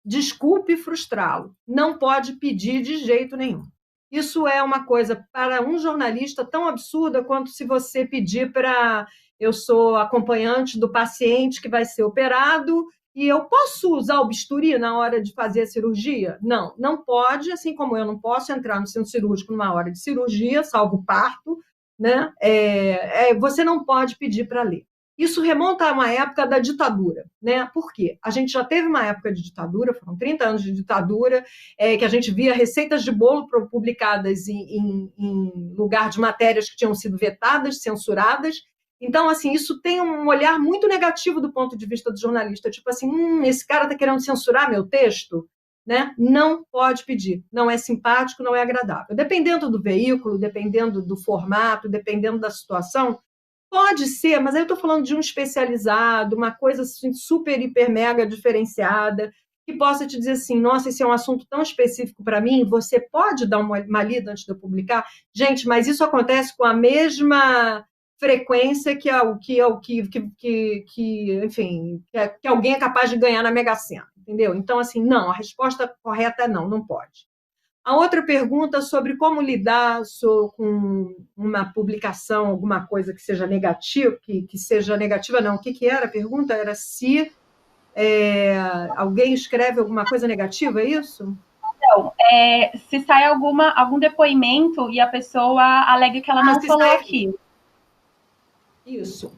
Desculpe frustrá-lo. Não pode pedir de jeito nenhum. Isso é uma coisa para um jornalista tão absurda quanto se você pedir para... Eu sou acompanhante do paciente que vai ser operado e eu posso usar o bisturi na hora de fazer a cirurgia? Não, não pode, assim como eu não posso entrar no centro cirúrgico numa hora de cirurgia, salvo parto, né? Você não pode pedir para ler. Isso remonta a uma época da ditadura, né? Por quê? A gente já teve uma época de ditadura, foram 30 anos de ditadura, que a gente via receitas de bolo publicadas em lugar de matérias que tinham sido vetadas, censuradas. Então, assim, isso tem um olhar muito negativo do ponto de vista do jornalista. Tipo assim, esse cara está querendo censurar meu texto? Né? Não pode pedir. Não é simpático, não é agradável. Dependendo do veículo, dependendo do formato, dependendo da situação, pode ser, mas aí eu estou falando de um especializado, uma coisa assim, super, hiper, mega diferenciada, que possa te dizer assim, nossa, esse é um assunto tão específico para mim, você pode dar uma lida antes de eu publicar? Gente, mas isso acontece com a mesma frequência que alguém é capaz de ganhar na Mega Sena, entendeu? Então, assim, não, a resposta correta é não, não pode. A outra pergunta sobre como lidar com uma publicação, alguma coisa que seja negativa, que seja negativa, não. O que era a pergunta? Era se alguém escreve alguma coisa negativa, é isso? Não, se sai algum depoimento e a pessoa alega que ela não falou aquilo. Isso.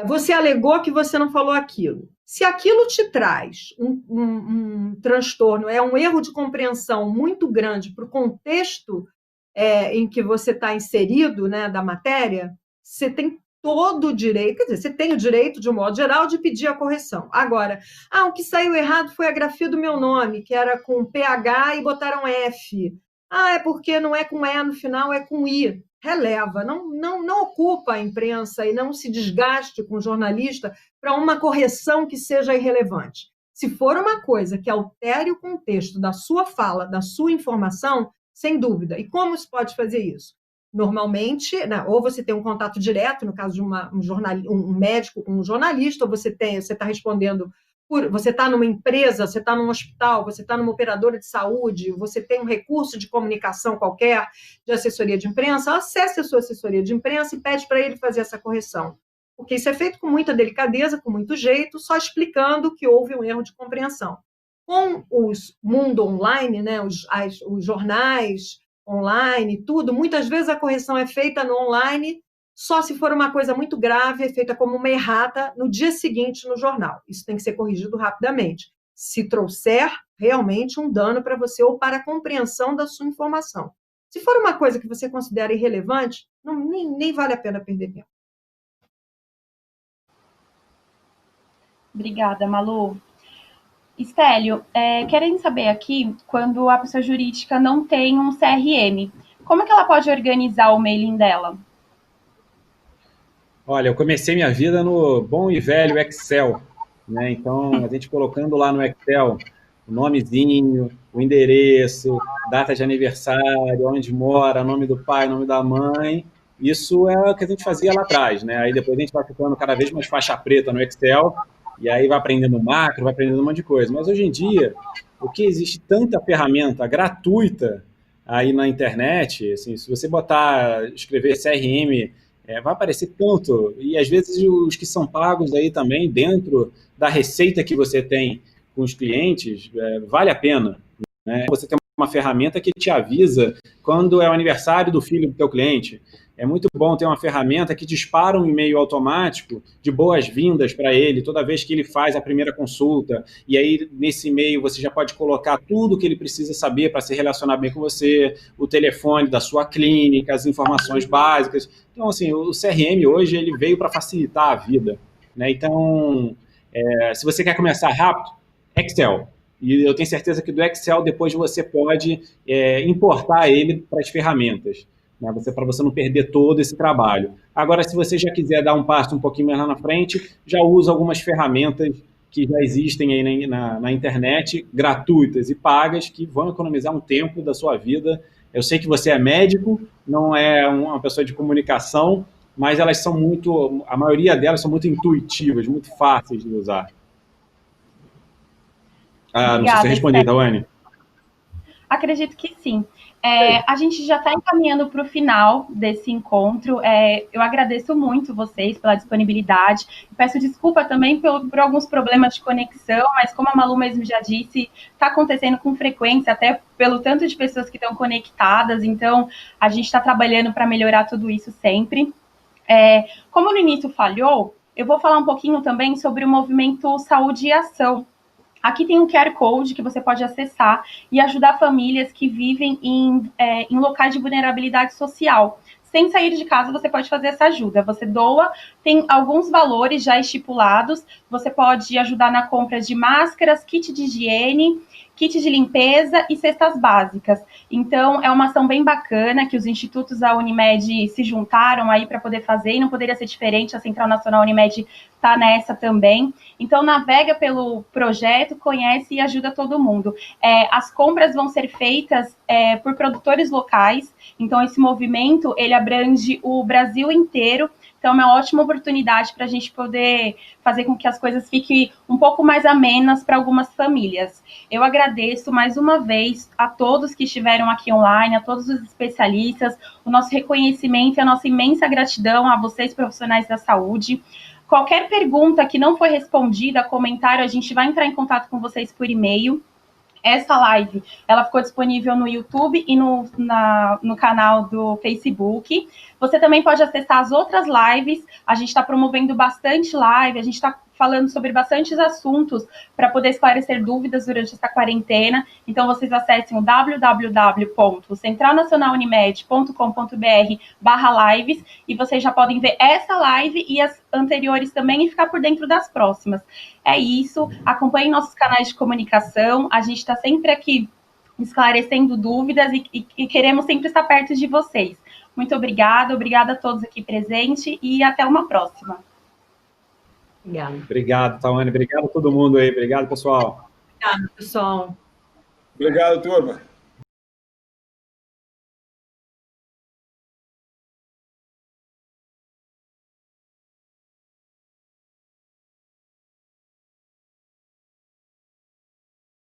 Você alegou que você não falou aquilo. Se aquilo te traz um transtorno, um erro de compreensão muito grande para o contexto em que você está inserido, né, da matéria, você tem todo o direito, quer dizer, você tem o direito, de um modo geral, de pedir a correção. Agora, o que saiu errado foi a grafia do meu nome, que era com PH e botaram F. É porque não é com E no final, é com I. Releva, não ocupa a imprensa e não se desgaste com o jornalista para uma correção que seja irrelevante. Se for uma coisa que altere o contexto da sua fala, da sua informação, sem dúvida. E como se pode fazer isso? Normalmente, ou você tem um contato direto, no caso de um médico com um jornalista, ou você está respondendo... Você está numa empresa, você está num hospital, você está numa operadora de saúde, você tem um recurso de comunicação qualquer, de assessoria de imprensa, acesse a sua assessoria de imprensa e pede para ele fazer essa correção. Porque isso é feito com muita delicadeza, com muito jeito, só explicando que houve um erro de compreensão. Com o mundo online, né, os jornais online, tudo, muitas vezes a correção é feita no online, só se for uma coisa muito grave, é feita como uma errata no dia seguinte no jornal. Isso tem que ser corrigido rapidamente. Se trouxer realmente um dano para você ou para a compreensão da sua informação. Se for uma coisa que você considera irrelevante, nem vale a pena perder tempo. Obrigada, Malu. Estélio, querem saber aqui, quando a pessoa jurídica não tem um CRM, como é que ela pode organizar o mailing dela? Olha, eu comecei minha vida no bom e velho Excel, né? Então, a gente colocando lá no Excel o nomezinho, o endereço, data de aniversário, onde mora, nome do pai, nome da mãe, isso é o que a gente fazia lá atrás, né? Aí depois a gente vai ficando cada vez mais faixa preta no Excel, e aí vai aprendendo macro, vai aprendendo um monte de coisa. Mas hoje em dia, o que existe tanta ferramenta gratuita aí na internet, assim, se você escrever CRM, vai aparecer tanto, e às vezes os que são pagos aí também, dentro da receita que você tem com os clientes, vale a pena, né? Você tem uma ferramenta que te avisa quando é o aniversário do filho do teu cliente. É muito bom ter uma ferramenta que dispara um e-mail automático de boas-vindas para ele toda vez que ele faz a primeira consulta. E aí, nesse e-mail, você já pode colocar tudo que ele precisa saber para se relacionar bem com você, o telefone da sua clínica, as informações básicas. Então, assim, o CRM hoje ele veio para facilitar a vida, né? Então, se você quer começar rápido, Excel. E eu tenho certeza que do Excel depois você pode importar ele para as ferramentas, né, para você não perder todo esse trabalho. Agora, se você já quiser dar um passo um pouquinho mais lá na frente, já usa algumas ferramentas que já existem aí na internet, gratuitas e pagas, que vão economizar um tempo da sua vida. Eu sei que você é médico, não é uma pessoa de comunicação, mas elas são a maioria delas são muito intuitivas, muito fáceis de usar. Obrigada, não sei se eu respondi, Tawane. Acredito que sim. A gente já está encaminhando para o final desse encontro. Eu agradeço muito vocês pela disponibilidade. Peço desculpa também por alguns problemas de conexão, mas como a Malu mesmo já disse, está acontecendo com frequência, até pelo tanto de pessoas que estão conectadas. Então, a gente está trabalhando para melhorar tudo isso sempre. Como no início falhou, eu vou falar um pouquinho também sobre o movimento Saúde e Ação. Aqui tem um QR Code que você pode acessar e ajudar famílias que vivem em locais de vulnerabilidade social. Sem sair de casa, você pode fazer essa ajuda. Você doa, tem alguns valores já estipulados. Você pode ajudar na compra de máscaras, kit de higiene, kit de limpeza e cestas básicas. Então, é uma ação bem bacana que os institutos da Unimed se juntaram aí para poder fazer, e não poderia ser diferente, a Central Nacional Unimed está nessa também. Então, navega pelo projeto, conhece e ajuda todo mundo. As compras vão ser feitas por produtores locais, então esse movimento, ele abrange o Brasil inteiro, então é uma ótima oportunidade para a gente poder fazer com que as coisas fiquem um pouco mais amenas para algumas famílias. Eu agradeço mais uma vez a todos que estiveram aqui online, a todos os especialistas, o nosso reconhecimento e a nossa imensa gratidão a vocês, profissionais da saúde. Qualquer pergunta que não foi respondida, comentário, a gente vai entrar em contato com vocês por e-mail. Essa live, ela ficou disponível no YouTube e no canal do Facebook. Você também pode acessar as outras lives. A gente está promovendo bastante live, a gente está falando sobre bastantes assuntos para poder esclarecer dúvidas durante essa quarentena. Então, vocês acessem o www.centralnacionalunimed.com.br/lives e vocês já podem ver essa live e as anteriores também e ficar por dentro das próximas. É isso. Acompanhem nossos canais de comunicação. A gente está sempre aqui esclarecendo dúvidas e queremos sempre estar perto de vocês. Muito obrigada a todos aqui presentes e até uma próxima. Obrigado, Tawane. Obrigado a todo mundo aí. Obrigado, pessoal. Obrigado, pessoal. Obrigado, turma.